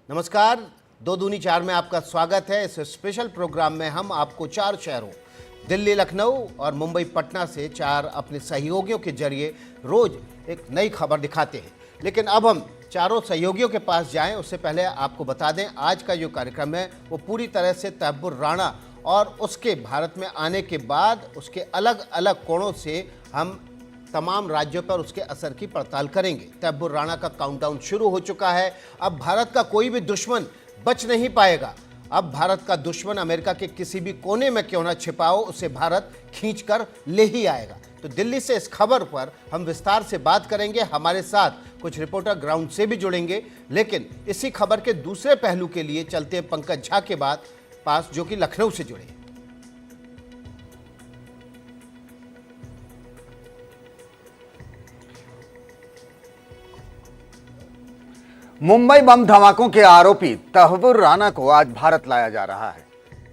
नमस्कार, दो दूनी चार में आपका स्वागत है। इस स्पेशल प्रोग्राम में हम आपको चार शहरों दिल्ली, लखनऊ और मुंबई, पटना से चार अपने सहयोगियों के जरिए रोज एक नई खबर दिखाते हैं। लेकिन अब हम चारों सहयोगियों के पास जाएं उससे पहले आपको बता दें आज का जो कार्यक्रम है वो पूरी तरह से तहब्बुर राणा और उसके भारत में आने के बाद उसके अलग अलग कोणों से हम तमाम राज्यों पर उसके असर की पड़ताल करेंगे। तहब्बुर राणा का काउंटडाउन शुरू हो चुका है। अब भारत का कोई भी दुश्मन बच नहीं पाएगा। अब भारत का दुश्मन अमेरिका के किसी भी कोने में क्यों ना छिपा हो, उसे भारत खींचकर ले ही आएगा। तो दिल्ली से इस खबर पर हम विस्तार से बात करेंगे। हमारे साथ कुछ रिपोर्टर ग्राउंड से भी जुड़ेंगे। लेकिन इसी खबर के दूसरे पहलू के लिए चलते हैं पंकज झा के पास, जो कि लखनऊ से जुड़े। मुंबई बम धमाकों के आरोपी तहब्बुर राणा को आज भारत लाया जा रहा है,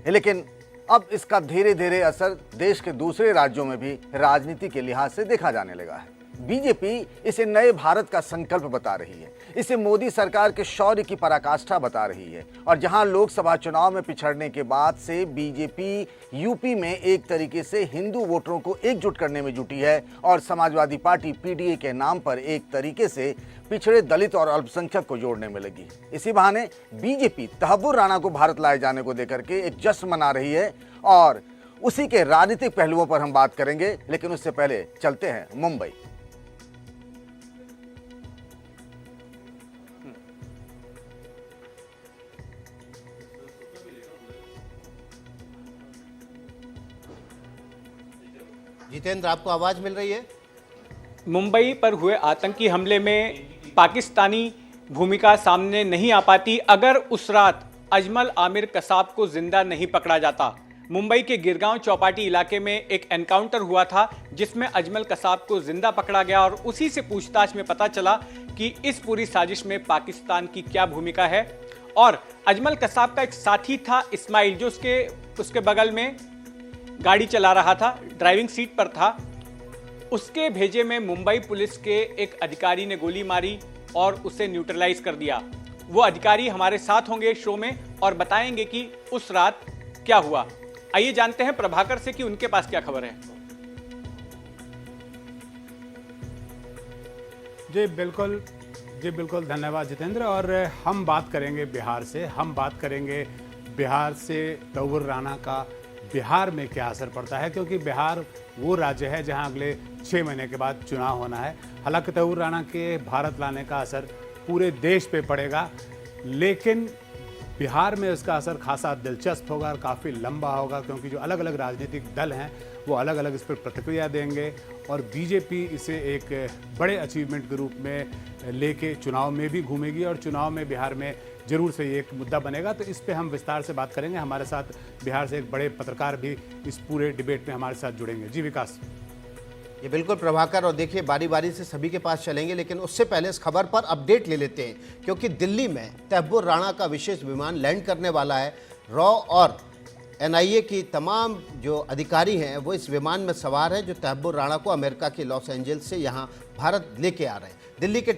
लेकिन अब इसका धीरे धीरे असर देश के दूसरे राज्यों में भी राजनीति के लिहाज से देखा जाने लगा है। बीजेपी इसे नए भारत का संकल्प बता रही है, इसे मोदी सरकार के शौर्य की पराकाष्ठा बता रही है। और जहां लोकसभा चुनाव में पिछड़ने के बाद से बीजेपी यूपी में एक तरीके से हिंदू वोटरों को एकजुट करने में जुटी है और समाजवादी पार्टी पीडीए के नाम पर एक तरीके से पिछड़े दलित और अल्पसंख्यक को जोड़ने में लगी। इसी बहाने बीजेपी तहब्बुर राणा को भारत लाए जाने को लेकर के एक जश्न मना रही है और उसी के राजनीतिक पहलुओं पर हम बात करेंगे। लेकिन उससे पहले चलते हैं मुंबई। जितेंद्र, आपको आवाज मिल रही है? मुंबई पर हुए आतंकी हमले में पाकिस्तानी भूमिका सामने नहीं आ पाती अगर उस रात अजमल आमिर कसाब को जिंदा नहीं पकड़ा जाता। मुंबई के गिरगांव चौपाटी इलाके में एक एनकाउंटर हुआ था जिसमें अजमल कसाब को जिंदा पकड़ा गया और उसी से पूछताछ में पता चला कि इस पूरी साजिश में पाकिस्तान की क्या भूमिका है। और अजमल कसाब का एक साथी था इस्माइल, जो उसके बगल में गाड़ी चला रहा था, ड्राइविंग सीट पर था। उसके भेजे में मुंबई पुलिस के एक अधिकारी ने गोली मारी और उसे न्यूट्रलाइज कर दिया। वो अधिकारी हमारे साथ होंगे शो में और बताएंगे कि उस रात क्या हुआ। आइए जानते हैं प्रभाकर से कि उनके पास क्या खबर है। जी बिल्कुल धन्यवाद जितेंद्र। और हम बात करेंगे बिहार से। हम बात करेंगे बिहार से तहब्बुर राणा का बिहार में क्या असर पड़ता है, क्योंकि बिहार वो राज्य है जहां अगले 6 महीने के बाद चुनाव होना है। हालांकि तहब्बुर राणा के भारत लाने का असर पूरे देश पे पड़ेगा, लेकिन बिहार में उसका असर खासा दिलचस्प होगा और काफ़ी लंबा होगा, क्योंकि जो अलग अलग राजनीतिक दल हैं वो अलग अलग इस पर प्रतिक्रिया देंगे और बीजेपी इसे एक बड़े अचीवमेंट के रूप में लेके चुनाव में भी घूमेगी और चुनाव में बिहार में जरूर से ये एक मुद्दा बनेगा। तो इस पे हम विस्तार से बात करेंगे। हमारे साथ बिहार से एक बड़े पत्रकार भी इस पूरे डिबेट में हमारे साथ जुड़ेंगे। जी विकास। ये बिल्कुल प्रभाकर, और देखिए बारी बारी से सभी के पास चलेंगे, लेकिन उससे पहले इस खबर पर अपडेट ले लेते हैं, क्योंकि दिल्ली में तहब्बुर राणा का विशेष विमान लैंड करने वाला है। रॉ और एनआईए की तमाम जो अधिकारी हैं वो इस विमान में सवार हैं, जो तहब्बुर राणा को अमेरिका के लॉस एंजल्स से यहाँ भारत लेके आ रहे हैं। दिल्ली के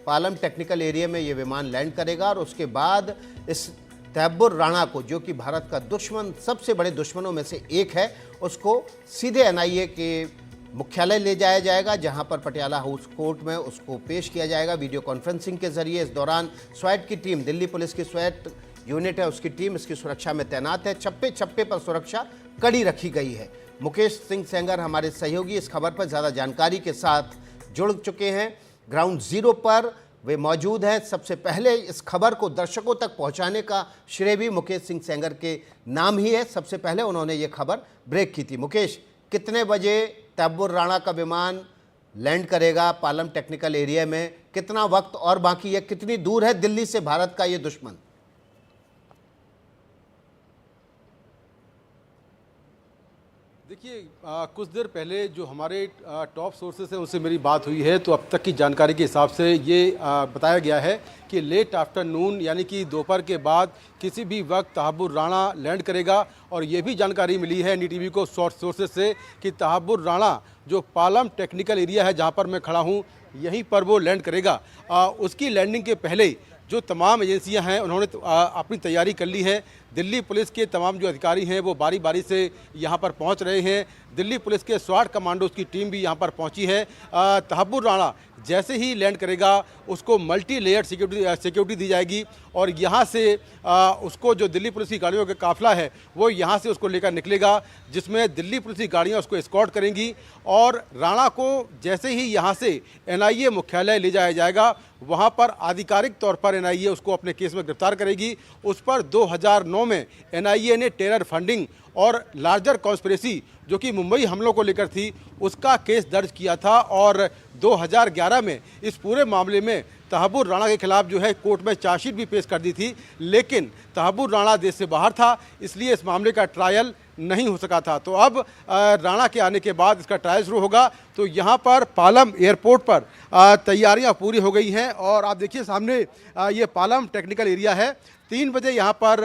पालम टेक्निकल एरिया में ये विमान लैंड करेगा और उसके बाद इस तहब्बुर राणा को, जो कि भारत का दुश्मन, सबसे बड़े दुश्मनों में से एक है, उसको सीधे एनआईए के मुख्यालय ले जाया जाएगा, जहां पर पटियाला हाउस कोर्ट में उसको पेश किया जाएगा वीडियो कॉन्फ्रेंसिंग के जरिए। इस दौरान स्वैट की टीम, दिल्ली पुलिस की स्वैट यूनिट है, उसकी टीम इसकी सुरक्षा में तैनात है। चप्पे चप्पे पर सुरक्षा कड़ी रखी गई है। मुकेश सिंह सेंगर हमारे सहयोगी इस खबर पर ज़्यादा जानकारी के साथ जुड़ चुके हैं। ग्राउंड जीरो पर वे मौजूद हैं। सबसे पहले इस खबर को दर्शकों तक पहुंचाने का श्रेय भी मुकेश सिंह सेंगर के नाम ही है। सबसे पहले उन्होंने ये खबर ब्रेक की थी। मुकेश, कितने बजे तहब्बुर राणा का विमान लैंड करेगा पालम टेक्निकल एरिया में? कितना वक्त और बाकी है? कितनी दूर है दिल्ली से भारत का ये दुश्मन? देखिए, कुछ देर पहले जो हमारे टॉप सोर्सेस है उससे मेरी बात हुई है, तो अब तक की जानकारी के हिसाब से ये बताया गया है कि लेट आफ्टरनून यानी कि दोपहर के बाद किसी भी वक्त तहब्बुर राणा लैंड करेगा। और ये भी जानकारी मिली है एनडीटीवी को सोर्सेस से कि तहब्बुर राणा जो पालम टेक्निकल एरिया है जहाँ पर मैं खड़ा हूँ, यहीं पर वो लैंड करेगा। उसकी लैंडिंग के पहले जो तमाम एजेंसियां हैं उन्होंने अपनी तैयारी कर ली है। दिल्ली पुलिस के तमाम जो अधिकारी हैं वो बारी बारी से यहाँ पर पहुँच रहे हैं। दिल्ली पुलिस के स्वाट कमांडोज की टीम भी यहाँ पर पहुँची है। तहब्बुर राणा जैसे ही लैंड करेगा उसको मल्टी लेयर सिक्योरिटी दी जाएगी और यहाँ से उसको जो दिल्ली पुलिस की गाड़ियों का काफिला है वो यहाँ से उसको लेकर निकलेगा, जिसमें दिल्ली पुलिस की गाड़ियाँ उसको एस्कॉर्ट करेंगी और राणा को जैसे ही यहाँ से NIA मुख्यालय ले जाया जाएगा वहाँ पर आधिकारिक तौर पर NIA उसको अपने केस में गिरफ्तार करेगी। उस पर 2009 में NIA ने टेरर फंडिंग और लार्जर कॉन्स्पिरेसी जो कि मुंबई हमलों को लेकर थी उसका केस दर्ज किया था और 2011 में इस पूरे मामले में तहब्बुर राणा के खिलाफ जो है कोर्ट में चार्जशीट भी पेश कर दी थी, लेकिन तहब्बुर राणा देश से बाहर था इसलिए इस मामले का ट्रायल नहीं हो सका था। तो अब राणा के आने के बाद इसका ट्रायल शुरू होगा। तो यहाँ पर पालम एयरपोर्ट पर तैयारियाँ पूरी हो गई हैं और आप देखिए सामने ये पालम टेक्निकल एरिया है। 3 बजे यहाँ पर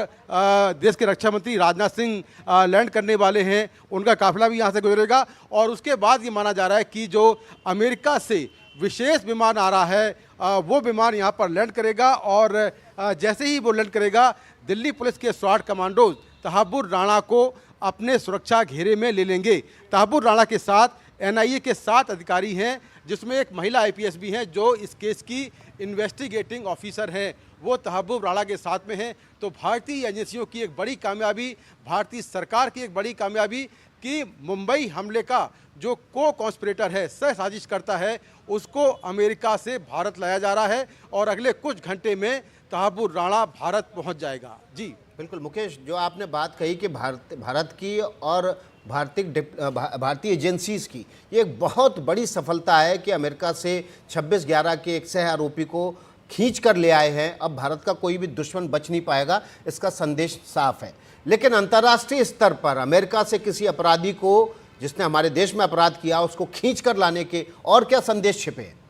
देश के रक्षा मंत्री राजनाथ सिंह लैंड करने वाले हैं, उनका काफिला भी यहाँ से गुजरेगा और उसके बाद ये माना जा रहा है कि जो अमेरिका से विशेष विमान आ रहा है वो विमान यहाँ पर लैंड करेगा और जैसे ही वो लैंड करेगा दिल्ली पुलिस के स्वाट कमांडोज तहब्बुर राणा को अपने सुरक्षा घेरे में ले लेंगे। तहब्बुर राणा के साथ NIA के 7 अधिकारी हैं जिसमें एक महिला IPS भी हैं जो इस केस की इन्वेस्टिगेटिंग ऑफिसर हैं, वो तहब्बुर राणा के साथ में हैं। तो भारतीय एजेंसियों की एक बड़ी कामयाबी, भारतीय सरकार की एक बड़ी कामयाबी कि मुंबई हमले का जो कॉन्स्पिरेटर है, सह साजिश करता है, उसको अमेरिका से भारत लाया जा रहा है और अगले कुछ घंटे में तहब्बुर राणा भारत पहुंच जाएगा। जी बिल्कुल मुकेश, जो आपने बात कही कि भारत की और भारतीय एजेंसीज की ये एक बहुत बड़ी सफलता है कि अमेरिका से 26/11 के एक सह आरोपी को खींच कर ले आए हैं। अब भारत का कोई भी दुश्मन बच नहीं पाएगा, इसका संदेश साफ है। लेकिन अंतर्राष्ट्रीय स्तर पर अमेरिका से किसी अपराधी को जिसने हमारे देश में अपराध किया उसको खींच कर लाने के और क्या संदेश छिपे हैं?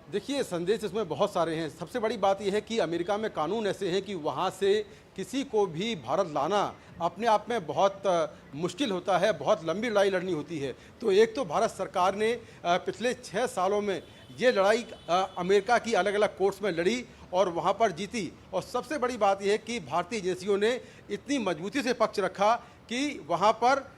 देखिए, संदेश इसमें बहुत सारे हैं। सबसे बड़ी बात यह है कि अमेरिका में कानून ऐसे हैं कि वहाँ से किसी को भी भारत लाना अपने आप में बहुत मुश्किल होता है, बहुत लंबी लड़ाई लड़नी होती है। तो एक तो भारत सरकार ने पिछले 6 सालों में ये लड़ाई अमेरिका की अलग अलग कोर्ट्स में लड़ी और वहाँ पर जीती। और सबसे बड़ी बात यह है कि भारतीय एजेंसियों ने इतनी मजबूती से पक्ष रखा कि वहाँ पर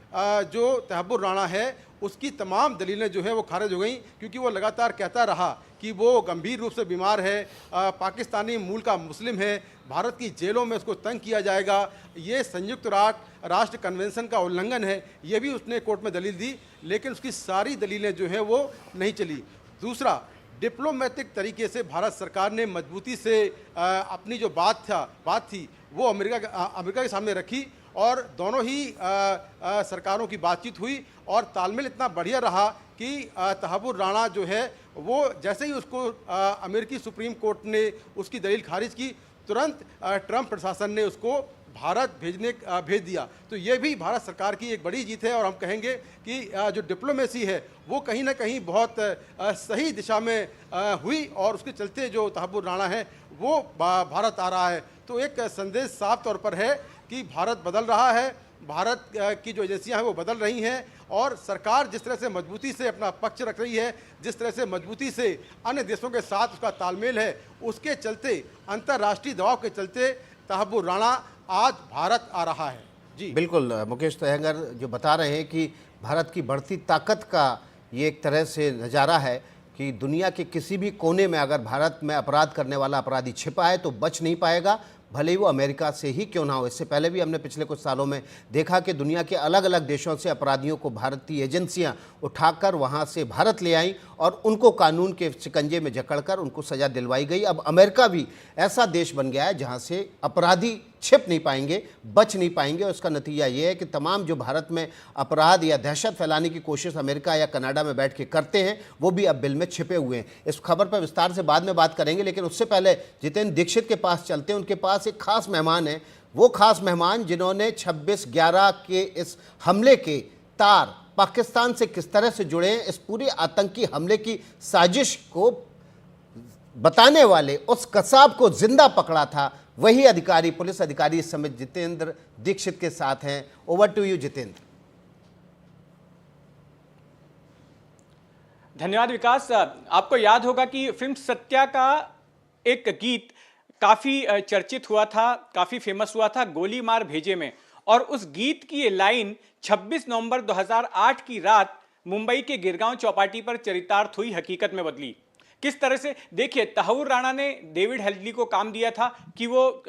जो तहब्बुर राणा है उसकी तमाम दलीलें जो है वो खारिज हो गई, क्योंकि वो लगातार कहता रहा कि वो गंभीर रूप से बीमार है, पाकिस्तानी मूल का मुस्लिम है, भारत की जेलों में उसको तंग किया जाएगा, ये संयुक्त राष्ट्र कन्वेंशन का उल्लंघन है, ये भी उसने कोर्ट में दलील दी। लेकिन उसकी सारी दलीलें जो है वो नहीं चली। दूसरा, डिप्लोमेटिक तरीके से भारत सरकार ने मजबूती से अपनी जो बात थी वो अमेरिका के सामने रखी और दोनों ही सरकारों की बातचीत हुई और तालमेल इतना बढ़िया रहा कि तहब्बुर राणा जो है वो जैसे ही उसको अमेरिकी सुप्रीम कोर्ट ने उसकी दलील खारिज की, तुरंत ट्रंप प्रशासन ने उसको भारत भेज दिया। तो ये भी भारत सरकार की एक बड़ी जीत है और हम कहेंगे कि जो डिप्लोमेसी है वो कहीं ना कहीं बहुत सही दिशा में हुई और उसके चलते जो तहब्बुर राणा है वो भारत आ रहा है। तो एक संदेश साफ तौर पर है कि भारत बदल रहा है, भारत की जो एजेंसियां हैं वो बदल रही हैं और सरकार जिस तरह से मजबूती से अपना पक्ष रख रही है, जिस तरह से मजबूती से अन्य देशों के साथ उसका तालमेल है, उसके चलते, अंतर्राष्ट्रीय दबाव के चलते तहब्बुर राणा आज भारत आ रहा है। जी बिल्कुल मुकेश तहेंगर जो बता रहे हैं कि भारत की बढ़ती ताकत का ये एक तरह से नज़ारा है कि दुनिया के किसी भी कोने में अगर भारत में अपराध करने वाला अपराधी छिपा है तो बच नहीं पाएगा, भले ही वो अमेरिका से ही क्यों ना हो। इससे पहले भी हमने पिछले कुछ सालों में देखा कि दुनिया के अलग अलग देशों से अपराधियों को भारतीय एजेंसियां उठाकर वहां से भारत ले आईं और उनको कानून के शिकंजे में जकड़कर उनको सज़ा दिलवाई गई। अब अमेरिका भी ऐसा देश बन गया है जहां से अपराधी छिप नहीं पाएंगे, बच नहीं पाएंगे। और उसका नतीजा ये है कि तमाम जो भारत में अपराध या दहशत फैलाने की कोशिश अमेरिका या कनाडा में बैठ के करते हैं वो भी अब बिल में छिपे हुए हैं। इस खबर पर विस्तार से बाद में बात करेंगे, लेकिन उससे पहले जितेंद्र दीक्षित के पास चलते हैं। उनके पास एक खास मेहमान है, वो खास मेहमान जिन्होंने 26/11 के इस हमले के तार पाकिस्तान से किस तरह से जुड़े हैं, इस पूरे आतंकी हमले की साजिश को बताने वाले उस कसाब को जिंदा पकड़ा था, वही अधिकारी, पुलिस अधिकारी इस समय जितेंद्र दीक्षित के साथ हैं। Over to you Jitendra. धन्यवाद विकास। आपको याद होगा कि फिल्म सत्या का एक गीत काफी चर्चित हुआ था, काफी फेमस हुआ था, गोली मार भेजे में। और उस गीत की ये लाइन 26 नवंबर 2008 की रात मुंबई के गिरगांव चौपाटी पर चरितार्थ हुई, हकीकत में बदली। किस तरह से देखिए, तहव्वुर राणा ने डेविड हेडली को काम दिया था कि वो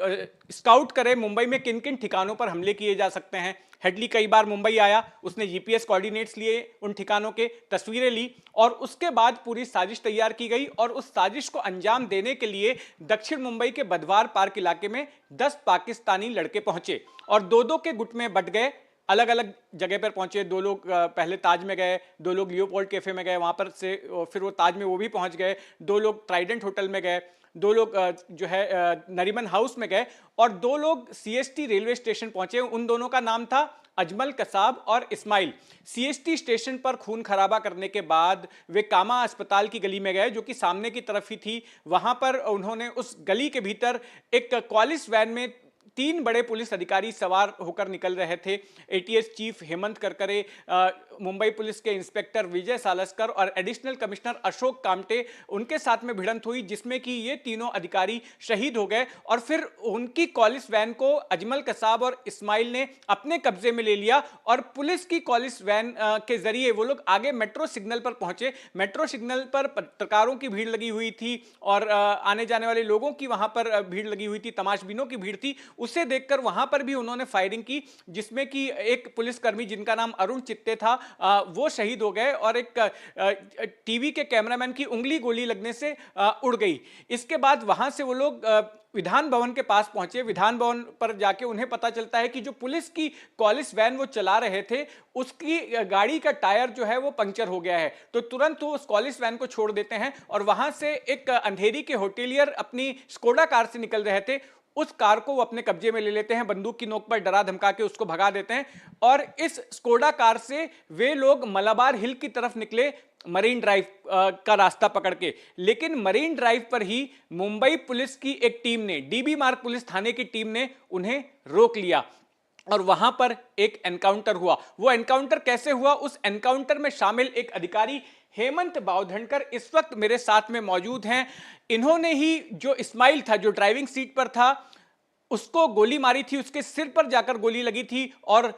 स्काउट करे मुंबई में किन किन ठिकानों पर हमले किए जा सकते हैं। हेडली कई बार मुंबई आया, उसने जीपीएस कोऑर्डिनेट्स लिए, उन ठिकानों के तस्वीरें ली और उसके बाद पूरी साजिश तैयार की गई। और उस साजिश को अंजाम देने के लिए दक्षिण मुंबई के बधवार पार्क इलाके में 10 पाकिस्तानी लड़के पहुंचे और दो दो के गुट में बट गए, अलग अलग जगह पर पहुंचे। दो लोग पहले ताज में गए, दो लोग लियोपोल्ड कैफे में गए, वहां पर से फिर वो ताज में वो भी पहुंच गए, दो लोग ट्राइडेंट होटल में गए, दो लोग जो है नरीमन हाउस में गए और दो लोग सीएसटी रेलवे स्टेशन पहुंचे। उन दोनों का नाम था अजमल कसाब और इस्माइल। सीएसटी स्टेशन पर खून खराबा करने के बाद वे कामा अस्पताल की गली में गए, जो कि सामने की तरफ ही थी। वहां पर उन्होंने उस गली के भीतर एक क्वालिस वैन में 3 बड़े पुलिस अधिकारी सवार होकर निकल रहे थे। ATS chief Hemant Karkare, Mumbai police के इंस्पेक्टर विजय सालस्कर और एडिशनल कमिश्नर अशोक कामटे, उनके साथ में भिड़ंत हुई जिसमें कि ये तीनों अधिकारी शहीद हो गए। और फिर उनकी कॉलिस वैन को अजमल कसाब और इस्माइल ने अपने कब्जे में ले लिया और पुलिस की कॉलिस वैन के जरिए वो लोग आगे मेट्रो सिग्नल पर पहुंचे। मेट्रो सिग्नल पर पत्रकारों की भीड़ लगी हुई थी और आने जाने वाले लोगों की वहां पर भीड़ लगी हुई थी, तमाशबीनों की भीड़ थी। उसे देखकर वहां पर भी उन्होंने फायरिंग की, जिसमें कि एक पुलिसकर्मी जिनका नाम अरुण चित्ते था वो शहीद हो गए और एक टीवी के कैमरामैन की उंगली गोली लगने से उड़ गई। इसके बाद वहां से वो लोग विधान भवन के पास पहुंचे। विधान भवन पर जाके उन्हें पता चलता है कि जो पुलिस की कॉलिस वैन वो चला रहे थे, उसकी गाड़ी का टायर जो है वो पंक्चर हो गया है। तो तुरंत वो उस कॉलिस वैन को छोड़ देते हैं और वहां से एक अंधेरी के होटेलियर अपनी स्कोडा कार से निकल रहे थे, उस कार को वो अपने कब्जे में ले लेते हैं, बंदूक की नोक पर डरा धमका के उसको भगा देते हैं। और इस स्कोडा कार से वे लोग मलाबार हिल की तरफ निकले, मरीन ड्राइव का रास्ता पकड़ के। लेकिन मरीन ड्राइव पर ही मुंबई पुलिस की एक टीम ने, डीबी मार्ग पुलिस थाने की टीम ने उन्हें रोक लिया और वहां पर एक एनकाउंटर हुआ। वो एनकाउंटर कैसे हुआ, उस एनकाउंटर में शामिल एक अधिकारी हेमंत बावधनकर इस वक्त मेरे साथ में मौजूद हैं। इन्होंने ही जो इस्माइल था, जो ड्राइविंग सीट पर था, उसको गोली मारी थी, उसके सिर पर जाकर गोली लगी थी और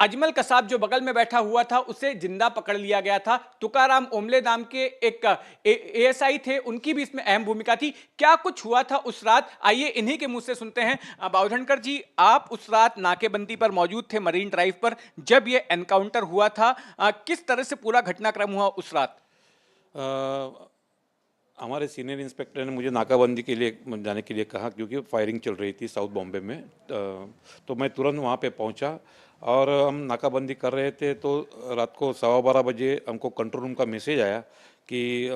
अजमल कसाब जो बगल में बैठा हुआ था उसे जिंदा पकड़ लिया गया था। तुकाराम ओमले नाम के एक एएसआई थे, उनकी भी इसमें अहम भूमिका थी। क्या कुछ हुआ था उस रात, आइए इन्हीं के मुंह से सुनते हैं। बावधनकर जी, आप उस रात नाकेबंदी पर मौजूद थे मरीन ड्राइव पर जब यह एनकाउंटर हुआ था, किस तरह से पूरा घटनाक्रम हुआ उस रात? हमारे सीनियर इंस्पेक्टर ने मुझे नाकाबंदी के लिए जाने के लिए कहा, क्योंकि फायरिंग चल रही थी साउथ बॉम्बे में। तो मैं तुरंत वहाँ पे पहुँचा और हम नाकाबंदी कर रहे थे। तो रात को 12:15 बजे हमको कंट्रोल रूम का मैसेज आया कि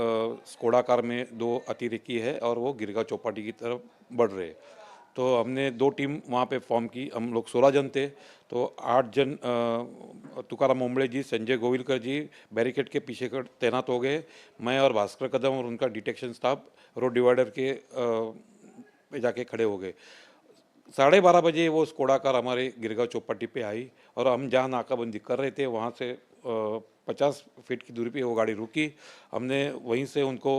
स्कोडा कार में 2 अतिरेकी है और वो गिरगांव चौपाटी की तरफ बढ़ रहे। तो हमने 2 टीम वहाँ पे फॉर्म की। हम लोग 16 जन थे, तो 8 जन तुकाराम ओमले जी, संजय गोविलकर जी बैरिकेड के पीछे तैनात हो गए। मैं और भास्कर कदम और उनका डिटेक्शन स्टाफ रोड डिवाइडर के पे जाके खड़े हो गए। 12:30 बजे वो स्कोडा कार हमारे गिरगांव चौपाटी पे आई और हम जहाँ नाकाबंदी कर रहे थे वहाँ से 50 फीट की दूरी पे वो गाड़ी रुकी। हमने वहीं से उनको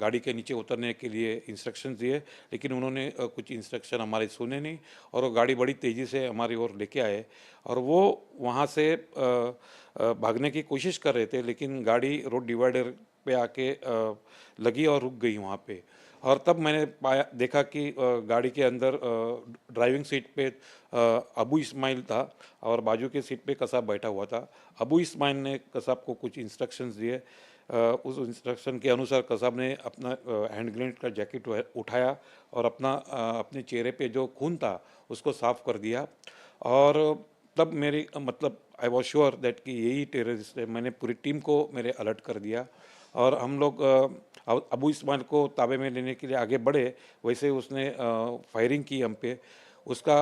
गाड़ी के नीचे उतरने के लिए इंस्ट्रक्शन दिए, लेकिन उन्होंने कुछ इंस्ट्रक्शन हमारे सुने नहीं और वो गाड़ी बड़ी तेज़ी से हमारी ओर लेके आए और वो वहाँ से भागने की कोशिश कर रहे थे, लेकिन गाड़ी रोड डिवाइडर पे आके लगी और रुक गई वहाँ पे। और तब मैंने देखा कि गाड़ी के अंदर ड्राइविंग सीट पे अबू इस्माइल था और बाजू के सीट पे कसाब बैठा हुआ था। अबू इस्माइल ने कसाब को कुछ इंस्ट्रक्शंस दिए। उस इंस्ट्रक्शन के अनुसार कसाब ने अपना हैंड ग्रेनेड का जैकेट उठाया और अपने चेहरे पे जो खून था उसको साफ कर दिया। और तब मेरी आई वॉज श्योर दैट कि यही टेररिस्ट है। मैंने पूरी टीम को मेरे अलर्ट कर दिया और हम लोग अबू इस्माइल को ताबे में लेने के लिए आगे बढ़े। वैसे उसने फायरिंग की हम पे। उसका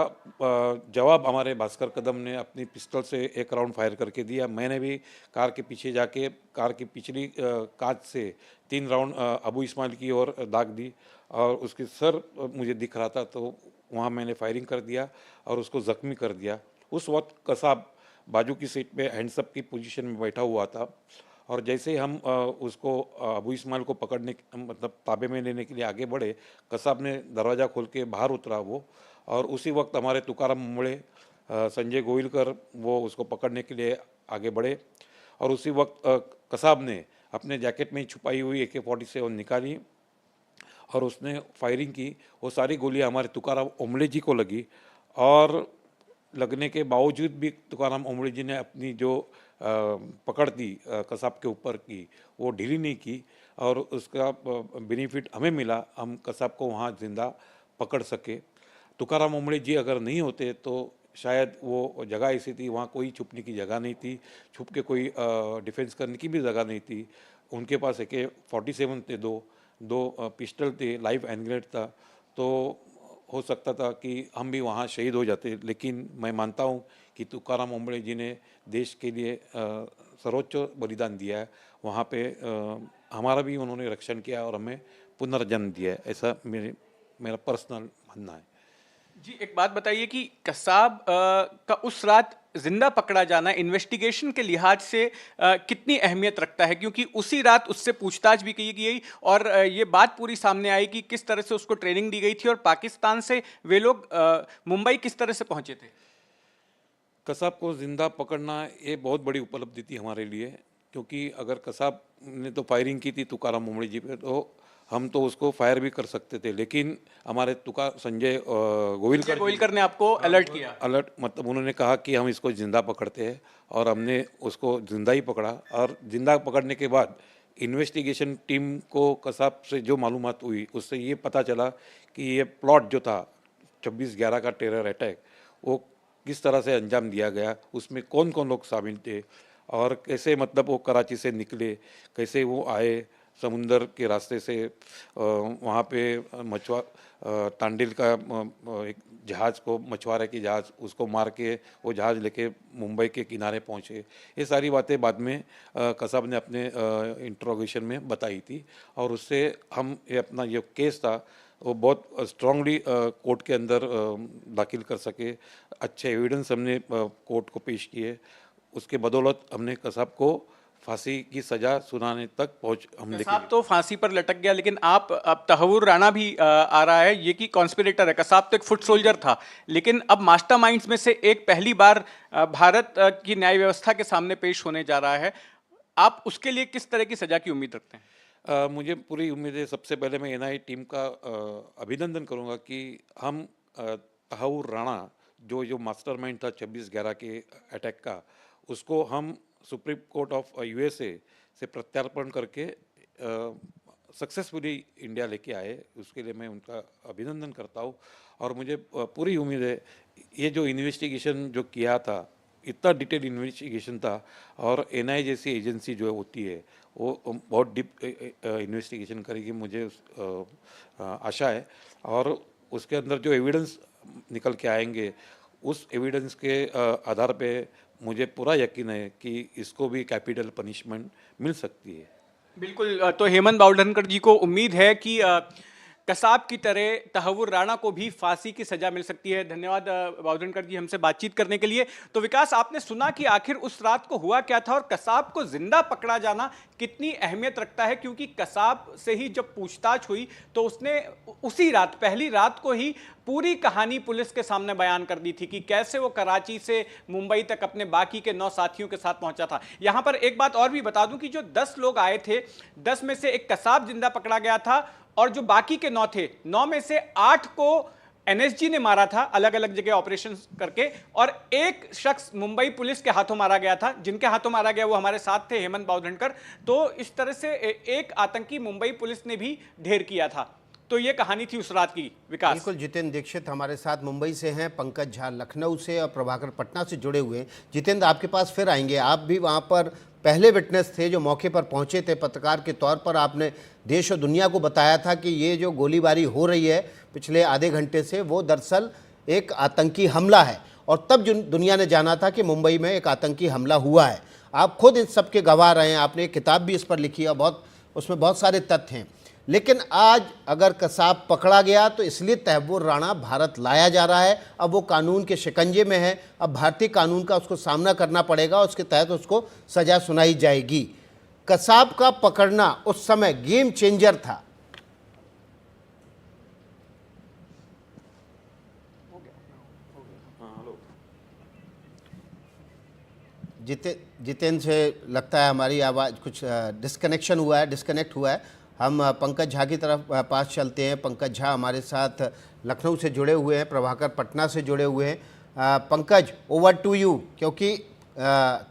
जवाब हमारे भास्कर कदम ने अपनी पिस्टल से 1 राउंड फायर करके दिया। मैंने भी कार के पीछे जाके कार की पिछली कांच से 3 राउंड अबू इस्माइल की ओर दाग दी और उसके सर मुझे दिख रहा था, तो वहाँ मैंने फायरिंग कर दिया और उसको ज़ख्मी कर दिया। उस वक्त कसाब बाजू की सीट पे हैंड्सअप की पोजीशन में बैठा हुआ था और जैसे ही हम उसको अबू इस्माइल को पकड़ने मतलब ताबे में लेने के लिए आगे बढ़े, कसाब ने दरवाज़ा खोल के बाहर उतरा वो, और उसी वक्त हमारे तुकाराम मुंबड़े, संजय गोविलकर वो उसको पकड़ने के लिए आगे बढ़े, और उसी वक्त कसाब ने अपने जैकेट में छुपाई हुई AK-47 निकाली और उसने फायरिंग की। वो सारी गोलियां हमारे तुकाराम ओमले जी को लगी, और लगने के बावजूद भी तुकाराम ओमले जी ने अपनी जो पकड़ थी कसाब के ऊपर की, वो ढीली नहीं की, और उसका बेनिफिट हमें मिला, हम कसाब को वहाँ जिंदा पकड़ सके। तुकाराम ओमले जी अगर नहीं होते तो शायद वो जगह ऐसी थी, वहाँ कोई छुपने की जगह नहीं थी, छुप के कोई डिफेंस करने की भी जगह नहीं थी। उनके पास AK-47 थे, दो पिस्टल थे, लाइव हैंड ग्रेनेड था, तो हो सकता था कि हम भी वहाँ शहीद हो जाते। लेकिन मैं मानता हूँ कि तुकाराम ओमले जी ने देश के लिए सर्वोच्च बलिदान दिया है, वहाँ पे हमारा भी उन्होंने रक्षण किया और हमें पुनर्जन्म दिया है, ऐसा मेरा पर्सनल मानना है। जी, एक बात बताइए कि कसाब का उस रात जिंदा पकड़ा जाना इन्वेस्टिगेशन के लिहाज से कितनी अहमियत रखता है, क्योंकि उसी रात उससे पूछताछ भी की गई और ये बात पूरी सामने आई कि किस तरह से उसको ट्रेनिंग दी गई थी और पाकिस्तान से वे लोग मुंबई किस तरह से पहुंचे थे। कसाब को ज़िंदा पकड़ना ये बहुत बड़ी उपलब्धि थी हमारे लिए, क्योंकि अगर कसाब ने तो फायरिंग की थी तुकाराम मुंबड़े जी पे, तो हम तो उसको फायर भी कर सकते थे, लेकिन हमारे संजय गोविलकर ने आपको अलर्ट किया। अलर्ट मतलब उन्होंने कहा कि हम इसको ज़िंदा पकड़ते हैं, और हमने उसको ज़िंदा ही पकड़ा। और ज़िंदा पकड़ने के बाद इन्वेस्टिगेशन टीम को कसाब से जो मालूमात हुई, उससे ये पता चला कि ये प्लॉट जो था 26/11 का टेरर अटैक, वो किस तरह से अंजाम दिया गया, उसमें कौन कौन लोग शामिल थे, और कैसे मतलब वो कराची से निकले, कैसे वो आए समुंदर के रास्ते से, वहाँ पे तांडिल का एक जहाज़ को, मछुआरे की जहाज़, उसको मार के वो जहाज़ लेके मुंबई के किनारे पहुँचे। ये सारी बातें बाद में कसाब ने अपने इंट्रोगेशन में बताई थी, और उससे हम ये अपना जो केस था वो बहुत स्ट्रांगली कोर्ट के अंदर दाखिल कर सके। अच्छे एविडेंस हमने कोर्ट को पेश किए, उसके बदौलत हमने कसाब को फांसी की सजा सुनाने तक हम लेके कसाब तो फांसी पर लटक गया, लेकिन अब तहव्वुर राणा भी आ रहा है, ये कि कॉन्स्पिरेटर है। कसाब तो एक फुट सोल्जर था, लेकिन अब मास्टरमाइंड्स में से एक पहली बार भारत की न्याय व्यवस्था के सामने पेश होने जा रहा है। आप उसके लिए किस तरह की सजा की उम्मीद रखते हैं? मुझे पूरी उम्मीद है। सबसे पहले मैं NIA टीम का अभिनंदन करूंगा कि हम तहव्वुर राणा जो मास्टरमाइंड था 26/11 के अटैक का, उसको हम सुप्रीम कोर्ट ऑफ USA से प्रत्यार्पण करके सक्सेसफुली इंडिया लेके आए। उसके लिए मैं उनका अभिनंदन करता हूँ, और मुझे पूरी उम्मीद है ये जो इन्वेस्टिगेशन जो किया था, इतना डिटेल इन्वेस्टिगेशन था, और NIA जैसी एजेंसी जो होती है वो बहुत डीप इन्वेस्टिगेशन करेगी, मुझे आशा है। और उसके अंदर जो एविडेंस निकल के आएंगे, उस एविडेंस के आधार पे मुझे पूरा यकीन है कि इसको भी कैपिटल पनिशमेंट मिल सकती है। बिल्कुल, तो हेमंत बावधनकर जी को उम्मीद है कि कसाब की तरह तहव्वुर राणा को भी फांसी की सजा मिल सकती है। धन्यवाद बावधनकर जी हमसे बातचीत करने के लिए। तो विकास, आपने सुना कि आखिर उस रात को हुआ क्या था और कसाब को जिंदा पकड़ा जाना कितनी अहमियत रखता है, क्योंकि कसाब से ही जब पूछताछ हुई तो उसने उसी रात, पहली रात को ही पूरी कहानी पुलिस के सामने बयान कर दी थी कि कैसे वो कराची से मुंबई तक अपने बाकी के 9 साथियों के साथ पहुंचा था। यहां पर एक बात और भी बता दूं कि जो 10 लोग आए थे, 10 में से एक कसाब जिंदा पकड़ा गया था, और जो बाकी के 9 थे, 9 में से 8 को NSG ने मारा था अलग अलग जगह ऑपरेशन करके, और एक शख्स मुंबई पुलिस के हाथों मारा गया था। जिनके हाथों मारा गया वो हमारे साथ थे, हेमंत बावधनकर। तो इस तरह से एक आतंकी मुंबई पुलिस ने भी ढेर किया था। तो ये कहानी थी उस रात की। विकास, बिल्कुल, जितेंद्र दीक्षित हमारे साथ मुंबई से हैं, पंकज झा लखनऊ से और प्रभाकर पटना से जुड़े हुए हैं। जितेंद्र, आपके पास फिर आएंगे। आप भी वहाँ पर पहले विटनेस थे जो मौके पर पहुँचे थे, पत्रकार के तौर पर आपने देश और दुनिया को बताया था कि ये जो गोलीबारी हो रही है पिछले आधे घंटे से, वो दरअसल एक आतंकी हमला है, और तब जो दुनिया ने जाना था कि मुंबई में एक आतंकी हमला हुआ है। आप खुद इन सब के गवाह रहे हैं, आपने एक किताब भी इस पर लिखी है, उसमें बहुत सारे तथ्य हैं। लेकिन आज अगर कसाब पकड़ा गया तो इसलिए तहव्वुर राणा भारत लाया जा रहा है। अब वो कानून के शिकंजे में है, अब भारतीय कानून का उसको सामना करना पड़ेगा, उसके तहत उसको सज़ा सुनाई जाएगी। कसाब का पकड़ना उस समय गेम चेंजर था। जितेंद्र से लगता है हमारी आवाज़ कुछ डिस्कनेक्ट हुआ है। हम पंकज झा की तरफ पास चलते हैं। पंकज झा हमारे साथ लखनऊ से जुड़े हुए हैं, प्रभाकर पटना से जुड़े हुए हैं। पंकज, ओवर टू यू, क्योंकि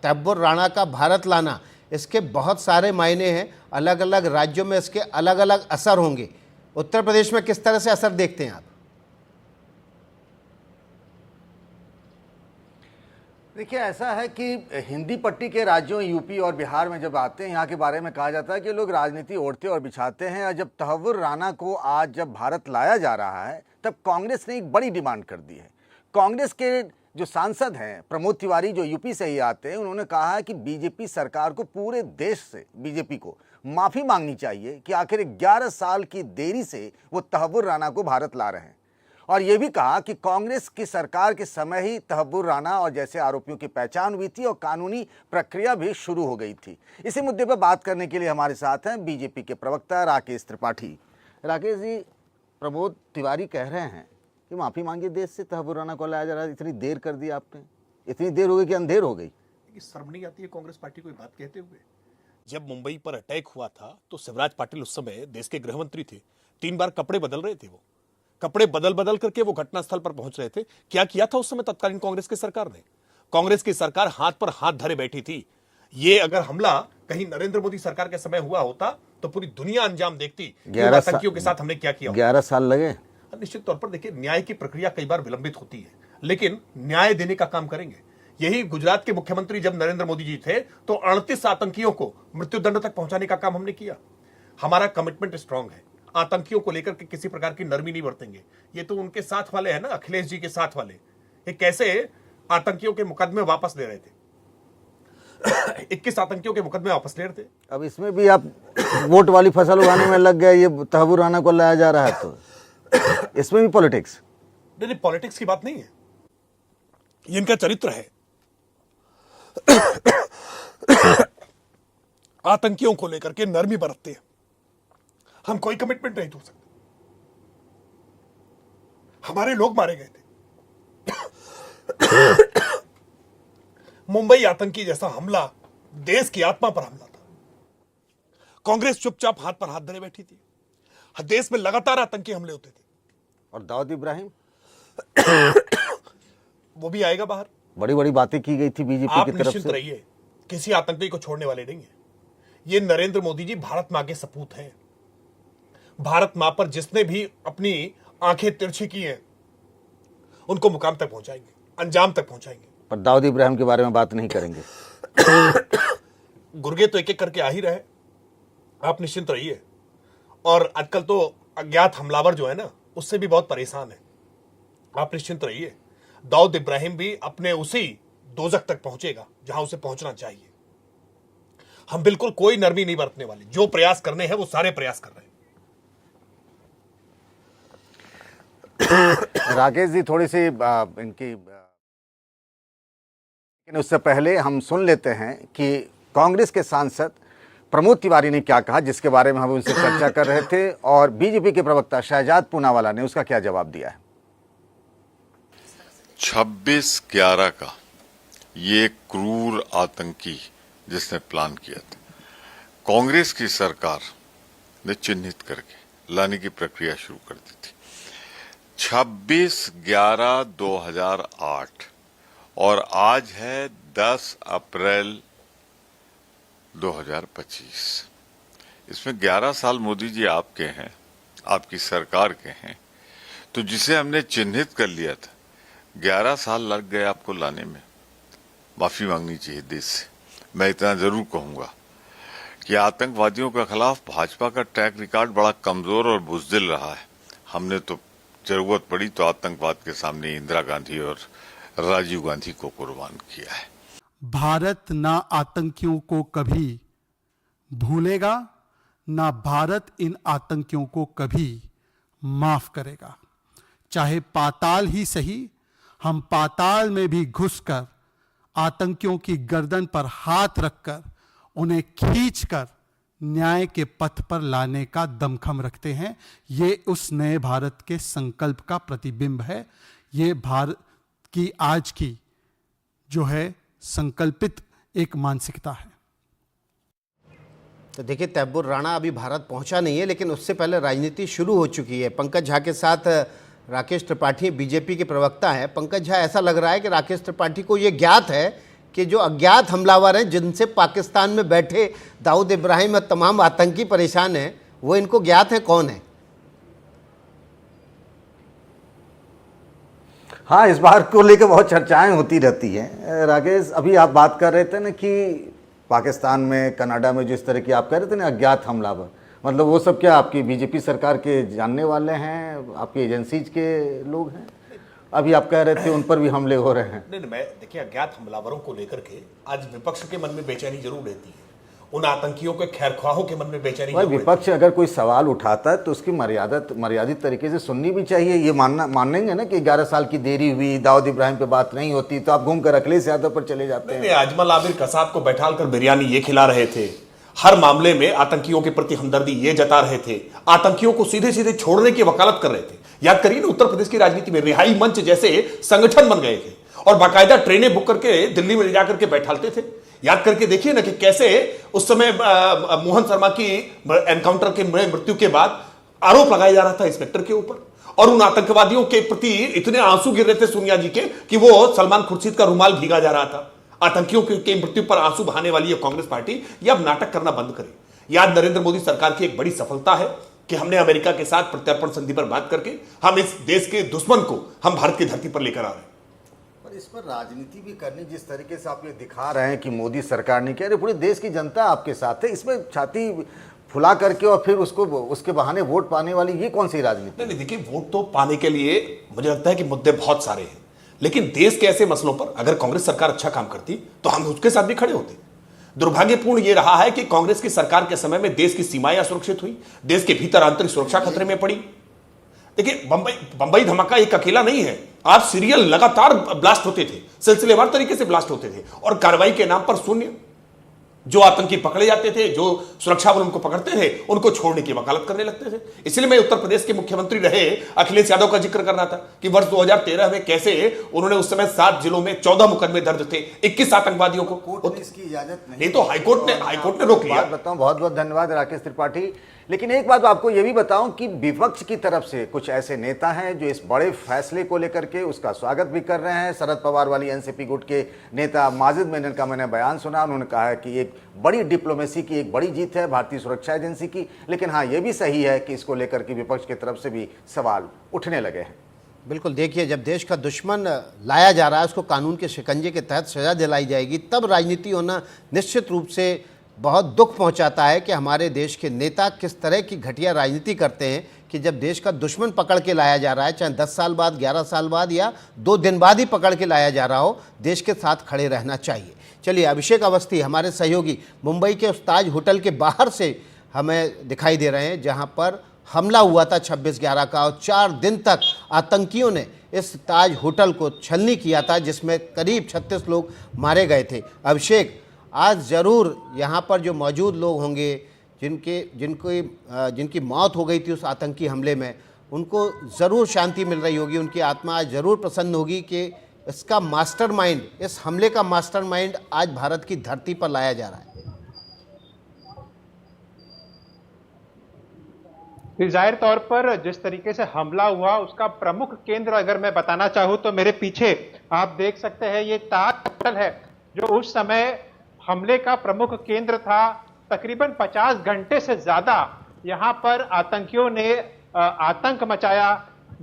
तब्बुर राणा का भारत लाना, इसके बहुत सारे मायने हैं। अलग अलग राज्यों में इसके अलग अलग असर होंगे। उत्तर प्रदेश में किस तरह से असर देखते हैं आप? देखिए, ऐसा है कि हिंदी पट्टी के राज्यों यूपी और बिहार में जब आते हैं, यहाँ के बारे में कहा जाता है कि लोग राजनीति ओढ़ते और बिछाते हैं। और जब तहव्वुर राणा को आज जब भारत लाया जा रहा है, तब कांग्रेस ने एक बड़ी डिमांड कर दी है। कांग्रेस के जो सांसद हैं प्रमोद तिवारी, जो यूपी से ही आते हैं, उन्होंने कहा है कि बीजेपी सरकार को, पूरे देश से बीजेपी को माफ़ी मांगनी चाहिए कि आखिर 11 साल की देरी से वो तहव्वुर राणा को भारत ला रहे हैं। और ये भी कहा कि कांग्रेस की सरकार के समय ही तहव्वुर राणा और जैसे आरोपियों की पहचान हुई थी और कानूनी प्रक्रिया भी शुरू हो गई थी। इसी मुद्दे पर बात करने के लिए हमारे साथ हैं बीजेपी के प्रवक्ता राकेश त्रिपाठी। राकेश जी, प्रमोद तिवारी कह रहे हैं कि माफ़ी मांगिए देश से, तहव्वुर राणा को लाया जा रहा है, इतनी देर कर दी आपने, इतनी देर हो गई कि अंधेर हो गई। शर्म नहीं आती है कांग्रेस पार्टी को ये बात कहते हुए? जब मुंबई पर अटैक हुआ था तो शिवराज पाटिल उस समय देश के गृह मंत्री थे। 3 बार कपड़े बदल रहे थे, वो कपड़े बदल बदल करके वो घटनास्थल पर पहुंच रहे थे। क्या किया था उस समय तत्कालीन कांग्रेस की सरकार ने? कांग्रेस की सरकार हाथ पर हाथ धरे बैठी थी। ये अगर हमला कहीं नरेंद्र मोदी सरकार के समय हुआ होता तो पूरी दुनिया अंजाम देखती। 11 आतंकियों के साथ हमने क्या किया? 11 साल लगे। निश्चित तौर पर देखिए, न्याय की प्रक्रिया कई बार विलंबित होती है, लेकिन न्याय देने का काम करेंगे। यही गुजरात के मुख्यमंत्री जब नरेंद्र मोदी जी थे तो 38 आतंकियों को मृत्युदंड तक पहुंचाने का काम हमने किया। हमारा कमिटमेंट स्ट्रांग है। आतंकियों को लेकर के किसी प्रकार की नरमी नहीं बरतेंगे। ये तो उनके साथ वाले हैं ना, अखिलेश जी के साथ वाले, ये कैसे आतंकियों के मुकदमे वापस ले रहे थे। 21 आतंकियों के मुकदमे वापस ले रहे थे। अब इसमें भी आप वोट वाली फसल उगाने में लग गए। ये तहव्वुर राणा को लाया जा रहा है तो इसमें भी पॉलिटिक्स? नहीं, पॉलिटिक्स की बात नहीं है, ये इनका चरित्र है। आतंकियों को लेकर के नरमी बरतते हैं। हम कोई कमिटमेंट नहीं दे सकते। हमारे लोग मारे गए थे। मुंबई आतंकी जैसा हमला देश की आत्मा पर हमला था। कांग्रेस चुपचाप हाथ पर हाथ धरे बैठी थी। देश में लगातार आतंकी हमले होते थे। और दाऊद इब्राहिम, वो भी आएगा बाहर। बड़ी बड़ी बातें की गई थी बीजेपी की तरफ निश्चिंत से। रहिए, किसी आतंकी को छोड़ने वाले नहीं है। ये नरेंद्र मोदी जी भारत मां के सपूत हैं। भारत मां पर जिसने भी अपनी आंखें तिरछी की हैं, उनको मुकाम तक पहुंचाएंगे, अंजाम तक पहुंचाएंगे। पर दाऊद इब्राहिम के बारे में बात नहीं करेंगे। गुर्गे तो एक एक करके आ ही रहे, आप निश्चिंत रहिए। और आजकल तो अज्ञात हमलावर जो है ना, उससे भी बहुत परेशान है, आप निश्चिंत रहिए। दाऊद इब्राहिम भी अपने उसी दोजख तक पहुंचेगा जहां उसे पहुंचना चाहिए। हम बिल्कुल कोई नरमी नहीं बरतने वाले। जो प्रयास करने हैं वो सारे प्रयास कर रहे हैं। राकेश जी, थोड़ी सी इनकी, लेकिन उससे पहले हम सुन लेते हैं कि कांग्रेस के सांसद प्रमोद तिवारी ने क्या कहा, जिसके बारे में हम उनसे चर्चा कर रहे थे, और बीजेपी के प्रवक्ता शहजाद पूनावाला ने उसका क्या जवाब दिया है। 26/11 का ये क्रूर आतंकी जिसने प्लान किया था, कांग्रेस की सरकार ने चिन्हित करके लाने की प्रक्रिया शुरू कर दी थी। 26/11/2008 और आज है 10 अप्रैल 2025। इसमें 11 साल मोदी जी आपके हैं, आपकी सरकार के हैं, तो जिसे हमने चिन्हित कर लिया था, 11 साल लग गए आपको लाने में। माफी मांगनी चाहिए देश से। मैं इतना जरूर कहूंगा कि आतंकवादियों के खिलाफ भाजपा का ट्रैक रिकॉर्ड बड़ा कमजोर और बुज़दिल रहा है। हमने तो जरूरत पड़ी तो आतंकवाद के सामने इंदिरा गांधी और राजीव गांधी को कुर्बान किया है। भारत ना आतंकियों को कभी भूलेगा, ना भारत इन आतंकियों को कभी माफ करेगा। चाहे पाताल ही सही, हम पाताल में भी घुसकर आतंकियों की गर्दन पर हाथ रखकर उन्हें खींचकर न्याय के पथ पर लाने का दमखम रखते हैं। ये उस नए भारत के संकल्प का प्रतिबिंब है। ये भारत की आज की जो है संकल्पित एक मानसिकता है। तो देखिए, तैब्बुर राणा अभी भारत पहुंचा नहीं है, लेकिन उससे पहले राजनीति शुरू हो चुकी है। पंकज झा के साथ राकेश त्रिपाठी बीजेपी के प्रवक्ता हैं। पंकज झा, ऐसा लग रहा है कि राकेश त्रिपाठी को ये ज्ञात है कि जो अज्ञात हमलावर हैं, जिनसे पाकिस्तान में बैठे दाऊद इब्राहिम और तमाम आतंकी परेशान हैं, वो इनको ज्ञात है कौन है? हाँ, इस बार को लेकर बहुत चर्चाएं होती रहती हैं। राकेश, अभी आप बात कर रहे थे ना कि पाकिस्तान में, कनाडा में जिस तरह की आप कह रहे थे ना अज्ञात हमलावर, मतलब वो सब क्या आपकी बीजेपी सरकार के जानने वाले हैं, आपकी एजेंसीज के लोग हैं? अभी आप कह रहे थे उन पर भी हमले हो रहे हैं। नहीं, मैं देखिए, अज्ञात हमलावरों को लेकर के आज विपक्ष के मन में बेचैनी जरूर रहती है। उन आतंकियों के खैरख्वाहों के मन में बेचैनी भाई, जरूर विपक्ष अगर कोई सवाल उठाता है तो उसकी मर्यादित तरीके से सुननी भी चाहिए। ये मानेंगे ना कि 11 साल की देरी हुई, दाऊद इब्राहिम पे बात नहीं होती, तो आप घूमकर अखिलेश यादव पर चले जाते हैं। अजमल आबिद कसाब को बैठाकर बिरयानी ये खिला रहे थे, हर मामले में आतंकियों के प्रति हमदर्दी ये जता रहे थे, आतंकियों को सीधे सीधे छोड़ने की वकालत कर रहे थे। याद करिए ना, उत्तर प्रदेश की राजनीति में रिहाई मंच जैसे संगठन बन गए थे और बाकायदा ट्रेनें बुक करके दिल्ली में ले जाकर के बैठाते थे। याद करके देखिए ना कि कैसे उस समय मोहन शर्मा की एनकाउंटर के मृत्यु के बाद आरोप लगाया जा रहा था इंस्पेक्टर के ऊपर, और उन आतंकवादियों के प्रति इतने आंसू गिर रहे थे सोनिया जी के कि वो सलमान खुर्शीद का रुमाल भीगा जा रहा था। आतंकियों की मृत्यु पर आंसू बहाने वाली है कांग्रेस पार्टी, ये अब नाटक करना बंद करे। याद नरेंद्र मोदी सरकार की एक बड़ी सफलता है कि हमने अमेरिका के साथ प्रत्यर्पण संधि पर बात करके हम इस देश के दुश्मन को हम भारत की धरती पर लेकर आ रहे हैं। पर इस पर राजनीति भी करनी, जिस तरीके से आप ये दिखा रहे हैं कि मोदी सरकार नहीं कह रही, पूरे देश की जनता आपके साथ है, इसमें छाती फुला करके और फिर उसके बहाने वोट पाने वाली ये कौन सी राजनीति? नहीं, देखिए, वोट तो पाने के लिए मुझे लगता है कि मुद्दे बहुत सारे हैं, लेकिन देश के ऐसे मसलों पर अगर कांग्रेस सरकार अच्छा काम करती तो हम उसके साथ भी खड़े होते। दुर्भाग्यपूर्ण यह रहा है कि कांग्रेस की सरकार के समय में देश की सीमाएं असुरक्षित हुई, देश के भीतर आंतरिक सुरक्षा खतरे में पड़ी। देखिए, बंबई धमाका एक अकेला नहीं है, आज सीरियल लगातार ब्लास्ट होते थे, सिलसिलेवार तरीके से ब्लास्ट होते थे, और कार्रवाई के नाम पर शून्य। जो आतंकी पकड़े जाते थे, जो सुरक्षा बल उनको पकड़ते थे, उनको छोड़ने की वकालत करने लगते थे। इसलिए मैं उत्तर प्रदेश के मुख्यमंत्री रहे अखिलेश यादव का जिक्र करना था कि वर्ष 2013 में कैसे उन्होंने उस समय 7 जिलों में 14 मुकदमे दर्ज थे, 21 आतंकवादियों को। कोर्ट ने इसकी इजाजत नहीं तो हाईकोर्ट ने रोक लिया। बताऊं, बहुत बहुत धन्यवाद राकेश त्रिपाठी। लेकिन एक बात आपको यह भी बताऊं कि विपक्ष की तरफ से कुछ ऐसे नेता हैं जो इस बड़े फैसले को लेकर के उसका स्वागत भी कर रहे हैं। शरद पवार वाली एनसीपी गुट के नेता माजिद मेनन का मैंने बयान सुना, उन्होंने कहा है कि एक बड़ी डिप्लोमेसी की एक बड़ी जीत है भारतीय सुरक्षा एजेंसी की। लेकिन हाँ, ये भी सही है कि इसको लेकर के विपक्ष की तरफ से भी सवाल उठने लगे हैं। बिल्कुल, देखिए, जब देश का दुश्मन लाया जा रहा है, उसको कानून के शिकंजे के तहत सजा दिलाई जाएगी, तब राजनीति होना निश्चित रूप से बहुत दुख पहुंचाता है कि हमारे देश के नेता किस तरह की घटिया राजनीति करते हैं कि जब देश का दुश्मन पकड़ के लाया जा रहा है, चाहे 10 साल बाद, 11 साल बाद या 2 दिन बाद ही पकड़ के लाया जा रहा हो, देश के साथ खड़े रहना चाहिए। चलिए, अभिषेक अवस्थी हमारे सहयोगी मुंबई के उस ताज होटल के बाहर से हमें दिखाई दे रहे हैं, जहां पर हमला हुआ था 26/11 का, और 4 दिन तक आतंकियों ने इस ताज होटल को छलनी किया था, जिसमें करीब 36 लोग मारे गए थे। अभिषेक, आज ज़रूर यहाँ पर जो मौजूद लोग होंगे जिनकी मौत हो गई थी उस आतंकी हमले में, उनको ज़रूर शांति मिल रही होगी, उनकी आत्मा आज ज़रूर प्रसन्न होगी कि इसका मास्टरमाइंड, इस हमले का मास्टरमाइंड आज भारत की धरती पर लाया जा रहा है। जाहिर तौर पर जिस तरीके से हमला हुआ, उसका प्रमुख केंद्र अगर मैं बताना चाहूँ तो मेरे पीछे आप देख सकते हैं, ये ताज होटल है जो उस समय हमले का प्रमुख केंद्र था। तकरीबन 50 घंटे से ज्यादा यहाँ पर आतंकियों ने आतंक मचाया।